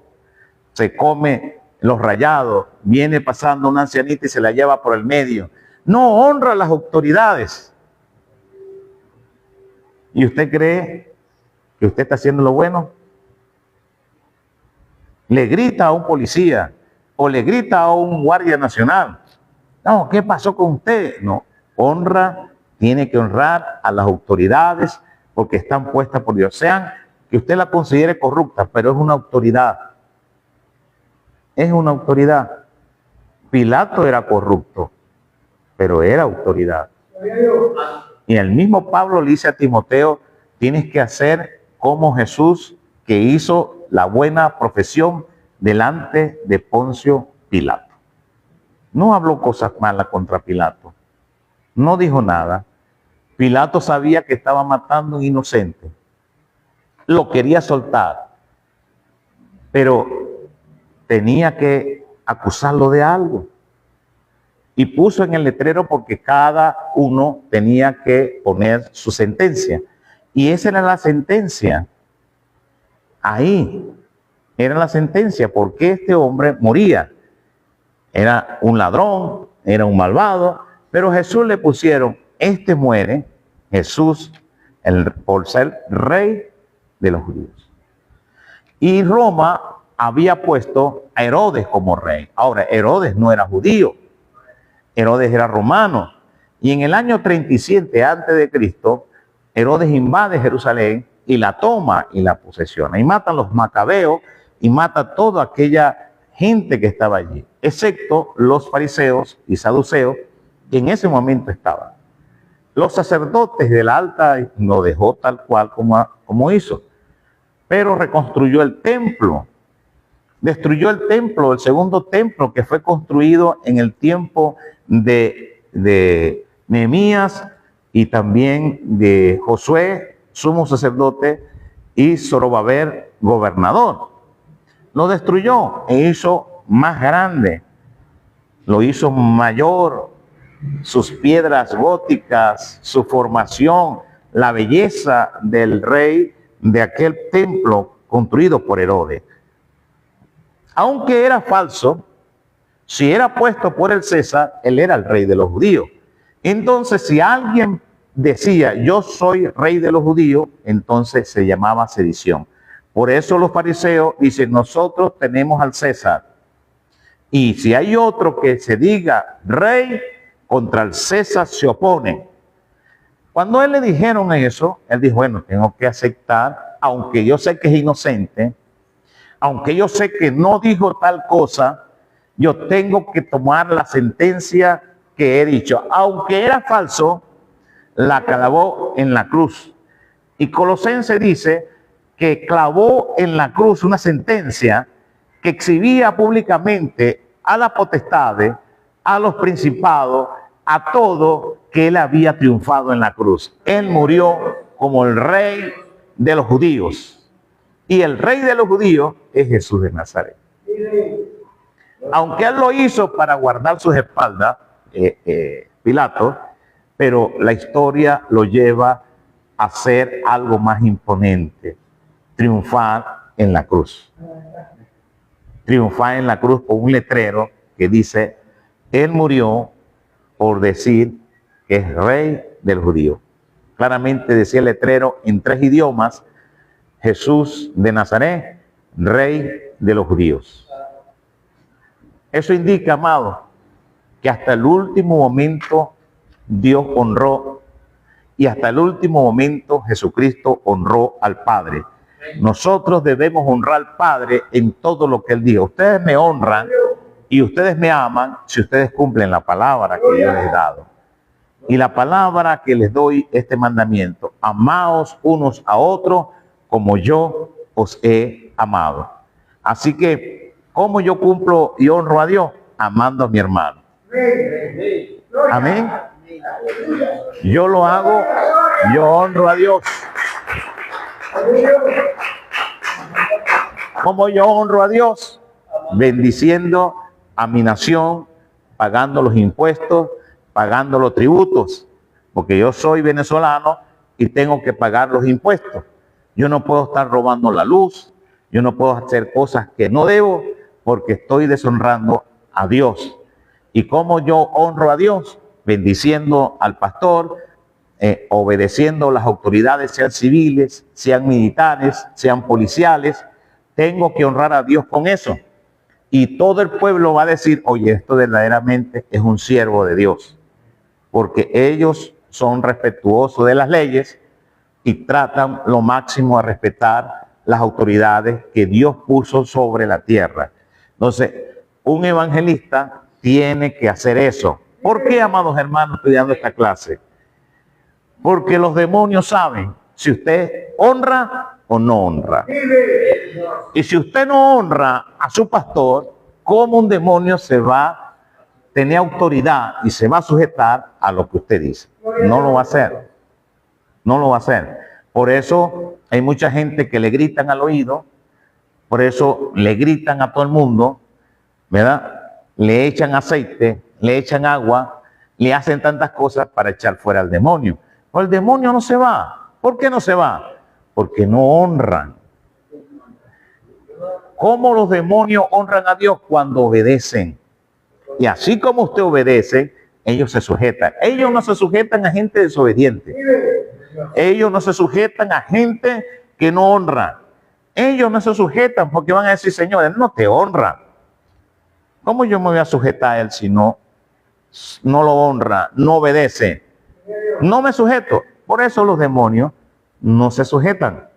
se come los rayados, viene pasando una ancianita y se la lleva por el medio. No honra a las autoridades. ¿Y usted cree que usted está haciendo lo bueno? Le grita a un policía o le grita a un guardia nacional. No, ¿qué pasó con usted? No, honra, tiene que honrar a las autoridades porque están puestas por Dios. Sean que usted la considere corrupta, pero es una autoridad. Es una autoridad. Pilato era corrupto, pero era autoridad. Y el mismo Pablo le dice a Timoteo, tienes que hacer como Jesús, que hizo la buena profesión delante de Poncio Pilato. No habló cosas malas contra Pilato. No dijo nada. Pilato sabía que estaba matando a un inocente. Lo quería soltar. Pero tenía que acusarlo de algo. Y puso en el letrero porque cada uno tenía que poner su sentencia. Y esa era la sentencia. Ahí era la sentencia, porque este hombre moría. Era un ladrón, era un malvado, pero Jesús le pusieron, este muere, Jesús, por ser rey de los judíos. Y Roma había puesto a Herodes como rey. Ahora, Herodes no era judío, Herodes era romano. Y en el año 37 antes de Cristo, Herodes invade Jerusalén y la toma y la posesiona. Y matan los macabeos y mata toda aquella gente que estaba allí, excepto los fariseos y saduceos que en ese momento estaban. Los sacerdotes de la alta lo dejó tal cual como hizo, pero reconstruyó el templo. Destruyó el templo, el segundo templo que fue construido en el tiempo de Nehemías y también de Josué, sumo sacerdote, y Zorobabel, gobernador. Lo destruyó e hizo más grande, lo hizo mayor, sus piedras góticas, su formación, la belleza del rey de aquel templo construido por Herodes. Aunque era falso, si era puesto por el César, él era el rey de los judíos. Entonces, si alguien decía, yo soy rey de los judíos, entonces se llamaba sedición. Por eso los fariseos dicen, nosotros tenemos al César. Y si hay otro que se diga rey, contra el César se opone. Cuando él le dijeron eso, él dijo, bueno, tengo que aceptar, aunque yo sé que es inocente, aunque yo sé que no dijo tal cosa, yo tengo que tomar la sentencia que he dicho. Aunque era falso, la clavó en la cruz. Y Colosenses dice que clavó en la cruz una sentencia que exhibía públicamente a las potestades, a los principados, a todo que él había triunfado en la cruz. Él murió como el rey de los judíos. Y el rey de los judíos es Jesús de Nazaret. Aunque él lo hizo para guardar sus espaldas, Pilato, pero la historia lo lleva a hacer algo más imponente, triunfar en la cruz. Triunfar en la cruz con un letrero que dice, él murió por decir que es rey del judío. Claramente decía el letrero en 3 idiomas, Jesús de Nazaret, rey de los judíos. Eso indica, amado, que hasta el último momento Dios honró y hasta el último momento Jesucristo honró al Padre. Nosotros debemos honrar al Padre en todo lo que Él dijo. Ustedes me honran y ustedes me aman si ustedes cumplen la palabra que yo les he dado. Y la palabra que les doy, este mandamiento, amaos unos a otros como yo os he amado. Así que, ¿cómo yo cumplo y honro a Dios? Amando a mi hermano. Amén. Yo lo hago, yo honro a Dios. ¿Cómo yo honro a Dios? Bendiciendo a mi nación, pagando los impuestos, pagando los tributos, porque yo soy venezolano y tengo que pagar los impuestos. Yo no puedo estar robando la luz, yo no puedo hacer cosas que no debo porque estoy deshonrando a Dios. ¿Y cómo yo honro a Dios? Bendiciendo al pastor, obedeciendo las autoridades, sean civiles, sean militares, sean policiales. Tengo que honrar a Dios con eso. Y todo el pueblo va a decir, oye, esto verdaderamente es un siervo de Dios. Porque ellos son respetuosos de las leyes y tratan lo máximo a respetar las autoridades que Dios puso sobre la tierra. Entonces, un evangelista tiene que hacer eso. ¿Por qué, amados hermanos, estoy dando esta clase? Porque los demonios saben si usted honra o no honra. Y si usted no honra a su pastor, ¿cómo un demonio se va a tener autoridad y se va a sujetar a lo que usted dice? No lo va a hacer. No lo va a hacer. Por eso hay mucha gente que le gritan al oído, por eso le gritan a todo el mundo, ¿verdad? Le echan aceite, le echan agua, le hacen tantas cosas para echar fuera al demonio. Pero el demonio no se va. ¿Por qué no se va? Porque no honran. ¿Cómo los demonios honran a Dios? Cuando obedecen. Y así como usted obedece, ellos se sujetan. Ellos no se sujetan a gente desobediente. Ellos no se sujetan a gente que no honra. Ellos no se sujetan porque van a decir, Señor, Él no te honra. ¿Cómo yo me voy a sujetar a Él si no lo honra, no obedece? No me sujeto. Por eso los demonios no se sujetan.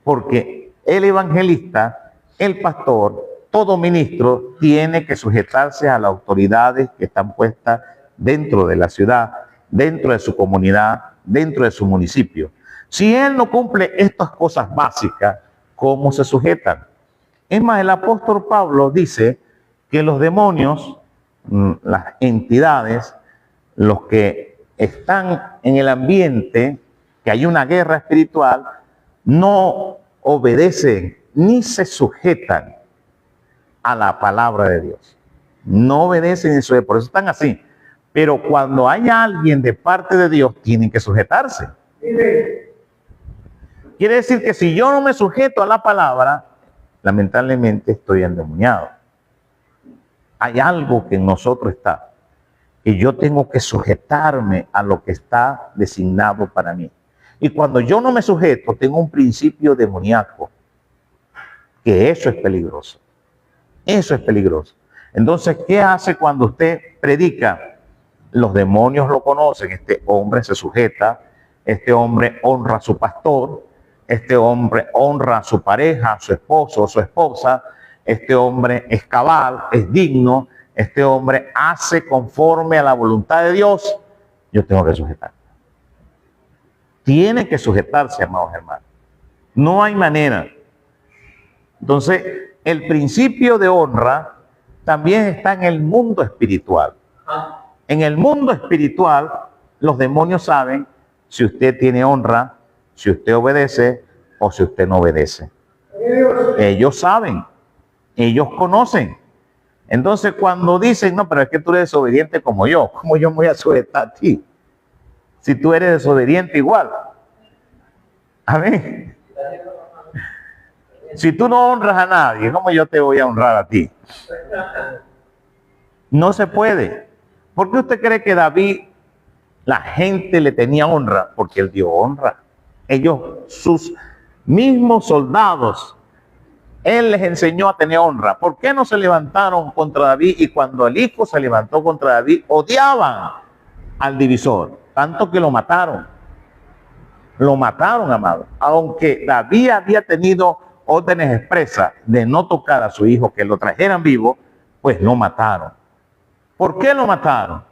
Porque el evangelista, el pastor, todo ministro tiene que sujetarse a las autoridades que están puestas dentro de la ciudad, dentro de su comunidad, dentro de su municipio. Si él no cumple estas cosas básicas, ¿cómo se sujetan? Es más, el apóstol Pablo dice que los demonios, las entidades, los que están en el ambiente, que hay una guerra espiritual, no obedecen ni se sujetan a la palabra de Dios. No obedecen eso, por eso están así. Pero cuando hay alguien de parte de Dios, tienen que sujetarse. Quiere decir que si yo no me sujeto a la palabra, lamentablemente estoy endemoniado. Hay algo que en nosotros está. Y yo tengo que sujetarme a lo que está designado para mí. Y cuando yo no me sujeto, tengo un principio demoníaco, que eso es peligroso. Eso es peligroso. Entonces, ¿qué hace cuando usted predica? Los demonios lo conocen. Este hombre se sujeta, este hombre honra a su pastor, este hombre honra a su pareja, a su esposo o su esposa, este hombre es cabal, es digno, este hombre hace conforme a la voluntad de Dios. Yo tengo que sujetar. Tiene que sujetarse, amados hermanos. No hay manera. Entonces, el principio de honra también está en el mundo espiritual. En el mundo espiritual, los demonios saben si usted tiene honra, si usted obedece o si usted no obedece. Ellos saben, ellos conocen. Entonces, cuando dicen, no, pero es que tú eres desobediente como yo, ¿cómo yo me voy a sujetar a ti? Si tú eres desobediente igual. Amén. Si tú no honras a nadie, ¿cómo yo te voy a honrar a ti? No se puede. ¿Por qué usted cree que David, la gente le tenía honra? Porque él dio honra. Ellos, sus mismos soldados, él les enseñó a tener honra. ¿Por qué no se levantaron contra David? Y cuando el hijo se levantó contra David, odiaban al divisor, tanto que lo mataron. Lo mataron, amado. Aunque David había tenido órdenes expresas de no tocar a su hijo, que lo trajeran vivo, pues lo mataron. ¿Por qué lo mataron?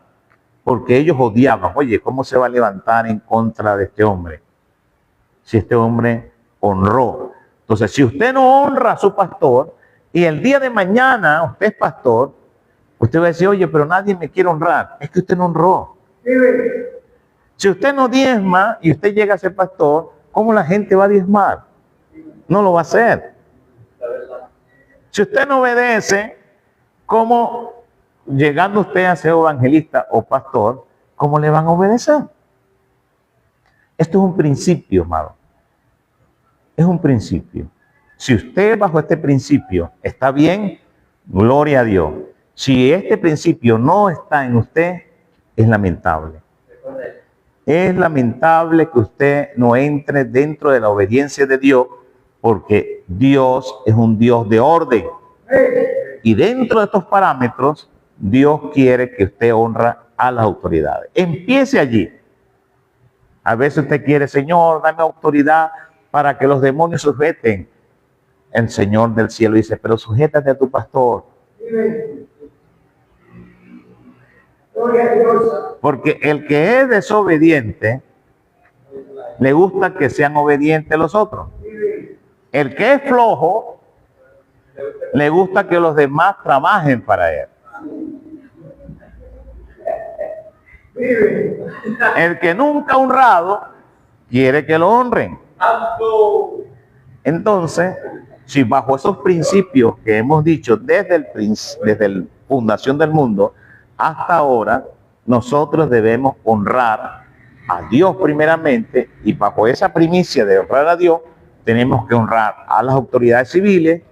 Porque ellos odiaban. Oye, ¿cómo se va a levantar en contra de este hombre? Si este hombre honró. Entonces, si usted no honra a su pastor y el día de mañana usted es pastor, usted va a decir, oye, pero nadie me quiere honrar. Es que usted no honró. Si usted no diezma y usted llega a ser pastor, ¿cómo la gente va a diezmar? No lo va a hacer. Si usted no obedece, ¿cómo llegando usted a ser evangelista o pastor, cómo le van a obedecer? Esto es un principio, amado. Es un principio. Si usted bajo este principio está bien, gloria a Dios. Si este principio no está en usted, es lamentable. Es lamentable que usted no entre dentro de la obediencia de Dios, porque Dios es un Dios de orden. Y dentro de estos parámetros, Dios quiere que usted honra a las autoridades. Empiece allí. A veces usted quiere, Señor, dame autoridad para que los demonios sujeten. El Señor del cielo dice, pero sujétate a tu pastor. Porque el que es desobediente, le gusta que sean obedientes los otros. El que es flojo, le gusta que los demás trabajen para él. El que nunca ha honrado, quiere que lo honren. Entonces, si bajo esos principios que hemos dicho desde la fundación del mundo hasta ahora, nosotros debemos honrar a Dios primeramente, y bajo esa primicia de honrar a Dios, tenemos que honrar a las autoridades civiles,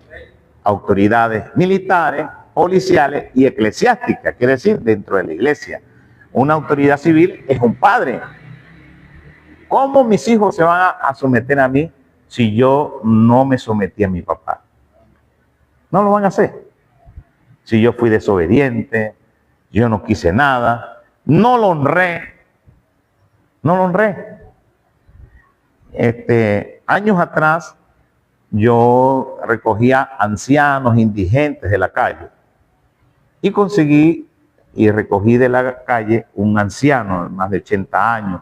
autoridades militares, policiales y eclesiásticas, quiere decir, dentro de la iglesia. Una autoridad civil es un padre. ¿Cómo mis hijos se van a someter a mí si yo no me sometí a mi papá? No lo van a hacer. Si yo fui desobediente, yo no quise nada, no lo honré. No lo honré. Años atrás, yo recogía ancianos indigentes de la calle y conseguí y recogí de la calle un anciano de más de 80 años.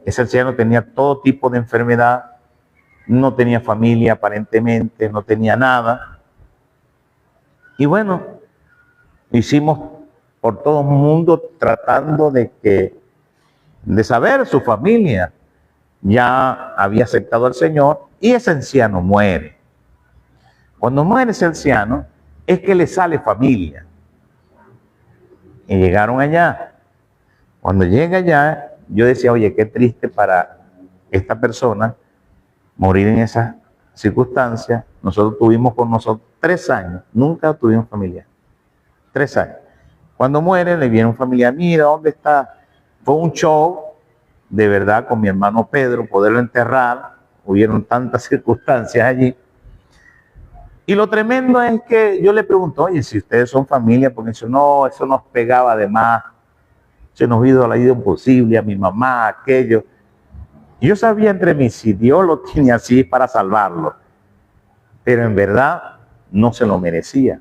Ese anciano tenía todo tipo de enfermedad, no tenía familia aparentemente, no tenía nada. Y bueno, hicimos por todo el mundo tratando de saber su familia. Ya había aceptado al Señor y ese anciano muere. Cuando muere ese anciano, es que le sale familia. Y llegaron allá. Cuando llega allá, yo decía, oye, qué triste para esta persona morir en esas circunstancias. Nosotros tuvimos con nosotros 3 años, nunca tuvimos familia. 3 años. Cuando muere, le viene un familiar, mira, ¿dónde está? Fue un show, de verdad, con mi hermano Pedro, poderlo enterrar. Hubieron tantas circunstancias allí. Y lo tremendo es que yo le pregunto, oye, si ustedes son familia, porque eso no, eso nos pegaba de más. Se nos hizo la vida imposible a mi mamá, aquello. Y yo sabía entre mí, si Dios lo tiene así es para salvarlo. Pero en verdad no se lo merecía.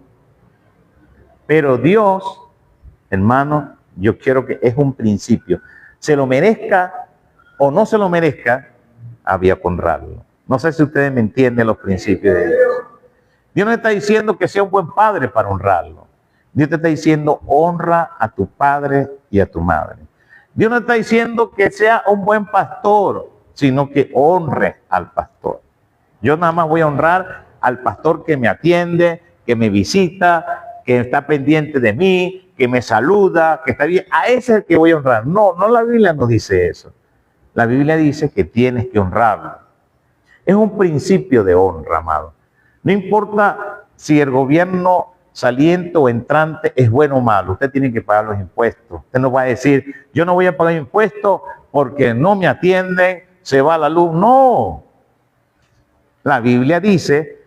Pero Dios, hermano, yo quiero que es un principio. Se lo merezca o no se lo merezca, había que honrarlo. No sé si ustedes me entienden los principios de Dios. Dios no está diciendo que sea un buen padre para honrarlo. Dios te está diciendo honra a tu padre y a tu madre. Dios no está diciendo que sea un buen pastor, sino que honre al pastor. Yo nada más voy a honrar al pastor que me atiende, que me visita, que está pendiente de mí, que me saluda, que está bien. A ese es el que voy a honrar. No, no, la Biblia no dice eso. La Biblia dice que tienes que honrarlo. Es un principio de honra, amado. No importa si el gobierno saliente o entrante es bueno o malo, usted tiene que pagar los impuestos. Usted no va a decir, yo no voy a pagar impuestos porque no me atienden, se va la luz. No. La Biblia dice,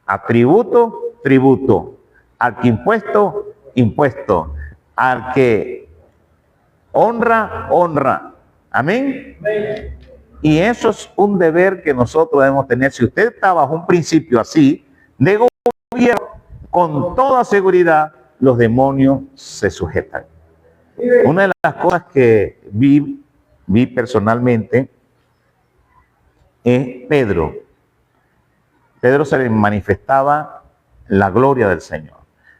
a tributo, tributo. Al que impuesto, impuesto. Al que honra, honra. Amén. Y eso es un deber que nosotros debemos tener. Si usted está bajo un principio así, de gobierno, con toda seguridad, los demonios se sujetan. Una de las cosas que vi personalmente es Pedro. Pedro se le manifestaba la gloria del Señor.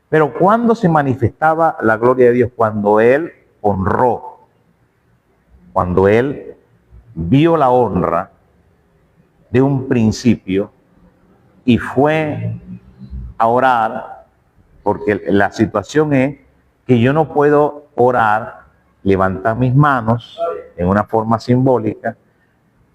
Pero ¿cuándo se manifestaba la gloria de Dios? Cuando él honró, cuando él vio la honra de un principio y fue a orar, porque la situación es que yo no puedo orar, levantar mis manos en una forma simbólica,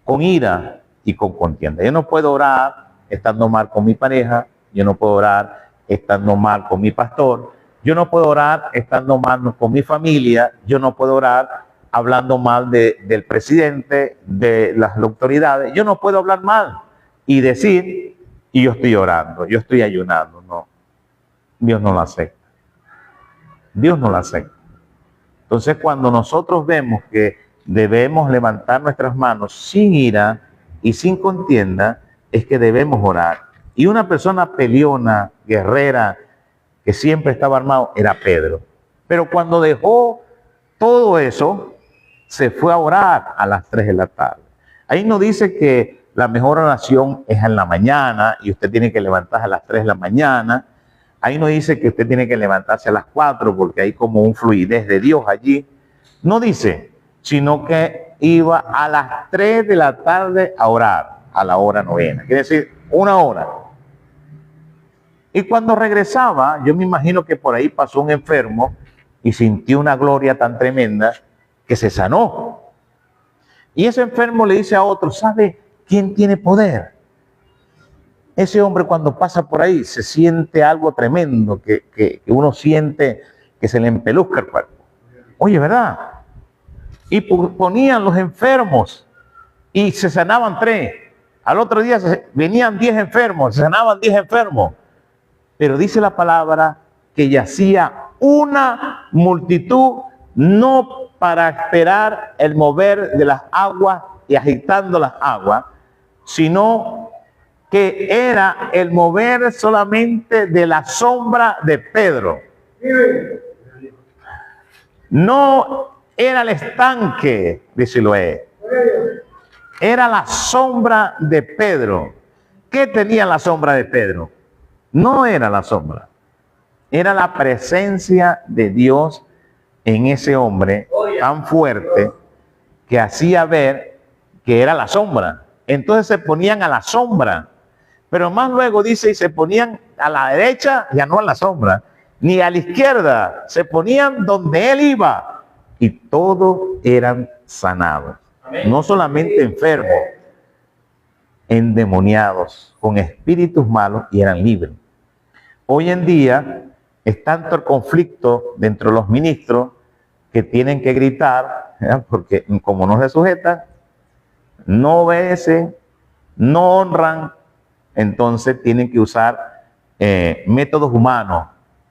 con ira y con contienda. Yo no puedo orar estando mal con mi pareja, yo no puedo orar estando mal con mi pastor, yo no puedo orar estando mal con mi familia, yo no puedo orar hablando mal del presidente, de las autoridades. Yo no puedo hablar mal y decir, y yo estoy orando, yo estoy ayunando. No, Dios no lo acepta. Dios no lo acepta. Entonces, cuando nosotros vemos que debemos levantar nuestras manos sin ira y sin contienda, es que debemos orar. Y una persona peleona, guerrera, que siempre estaba armado, era Pedro. Pero cuando dejó todo eso, se fue a orar a las 3 de la tarde. Ahí no dice que la mejor oración es en la mañana y usted tiene que levantarse a las 3 de la mañana. Ahí no dice que usted tiene que levantarse a las 4 porque hay como un fluidez de Dios allí. No dice, sino que iba a las 3 de la tarde a orar a la hora novena. Quiere decir, 1 hora. Y cuando regresaba, yo me imagino que por ahí pasó un enfermo y sintió una gloria tan tremenda que se sanó. Y ese enfermo le dice a otro, ¿sabe quién tiene poder? Ese hombre cuando pasa por ahí se siente algo tremendo, que uno siente que se le empeluzca el cuerpo. Oye, ¿verdad? Y ponían los enfermos y se sanaban 3. Al otro día venían 10 enfermos, se sanaban 10 enfermos. Pero dice la palabra que yacía una multitud, no para esperar el mover de las aguas y agitando las aguas, sino que era el mover solamente de la sombra de Pedro. No era el estanque de Siloé, era la sombra de Pedro. ¿Qué tenía la sombra de Pedro? No era la sombra, era la presencia de Dios en ese hombre tan fuerte que hacía ver que era la sombra. Entonces se ponían a la sombra, pero más luego dice, y se ponían a la derecha, ya no a la sombra, ni a la izquierda, se ponían donde él iba y todos eran sanados. No solamente enfermos, endemoniados, con espíritus malos y eran libres. Hoy en día es tanto el conflicto dentro de los ministros que tienen que gritar, ¿verdad? Porque como no se sujetan, no obedecen, no honran, entonces tienen que usar métodos humanos.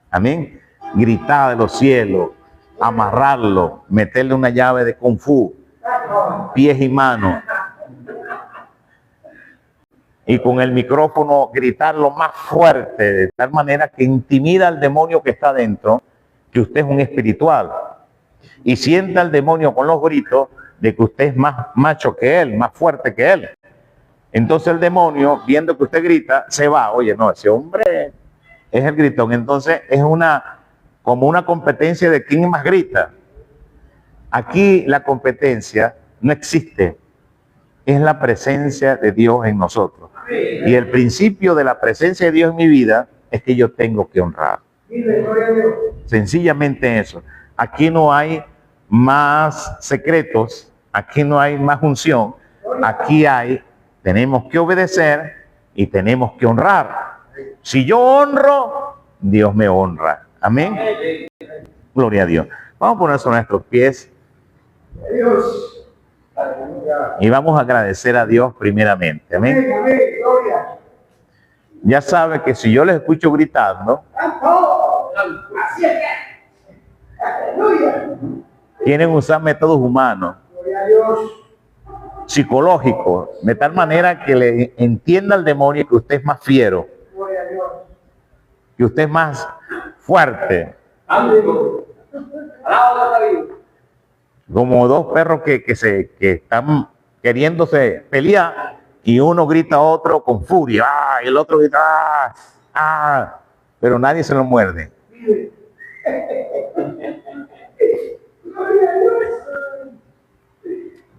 Amén. Gritar de los cielos, amarrarlo, meterle una llave de kung fu, pies y manos. Y con el micrófono gritarlo más fuerte, de tal manera que intimida al demonio que está dentro, que usted es un espiritual. Y sienta al demonio con los gritos de que usted es más macho que él, más fuerte que él. Entonces el demonio, viendo que usted grita, se va. Oye, no, ese hombre es el gritón. Entonces es como una competencia de quién más grita. Aquí la competencia no existe. Es la presencia de Dios en nosotros. Y el principio de la presencia de Dios en mi vida es que yo tengo que honrar. Sencillamente eso. Aquí no hay más secretos, aquí no hay más unción, aquí tenemos que obedecer y tenemos que honrar. Si yo honro, Dios me honra. Amén. Gloria a Dios. Vamos a poner sobre nuestros pies. Y vamos a agradecer a Dios primeramente. Amén. Ya sabe que si yo les escucho gritando, quieren usar métodos humanos, psicológicos, de tal manera que le entienda al demonio que usted es más fiero, que usted es más fuerte. Como dos perros que están queriéndose pelear y uno grita a otro con furia, y el otro grita, pero nadie se lo muerde.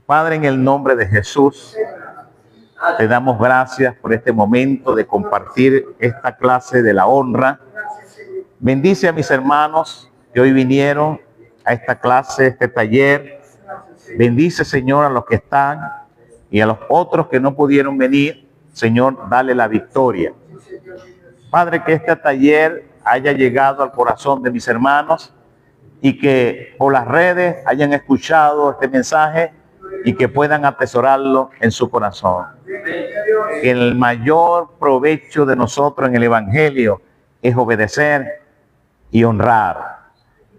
Padre, en el nombre de Jesús, te damos gracias por este momento de compartir esta clase de la honra. Bendice a mis hermanos que hoy vinieron a esta clase, este taller. Bendice, Señor, a los que están y a los otros que no pudieron venir. Señor, dale la victoria. Padre, que este taller haya llegado al corazón de mis hermanos y que por las redes hayan escuchado este mensaje y que puedan atesorarlo en su corazón. Que el mayor provecho de nosotros en el Evangelio es obedecer y honrar.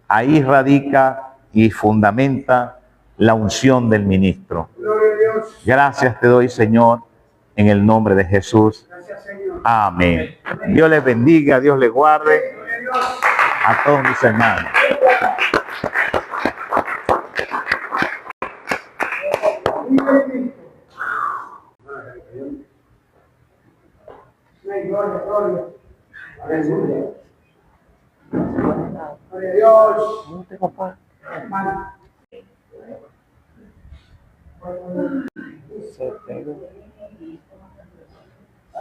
Ahí radica y fundamenta la unción del ministro. Gracias te doy, Señor, en el nombre de Jesús. Amén. Dios les bendiga, Dios les guarde a todos mis hermanos. No tengo pan.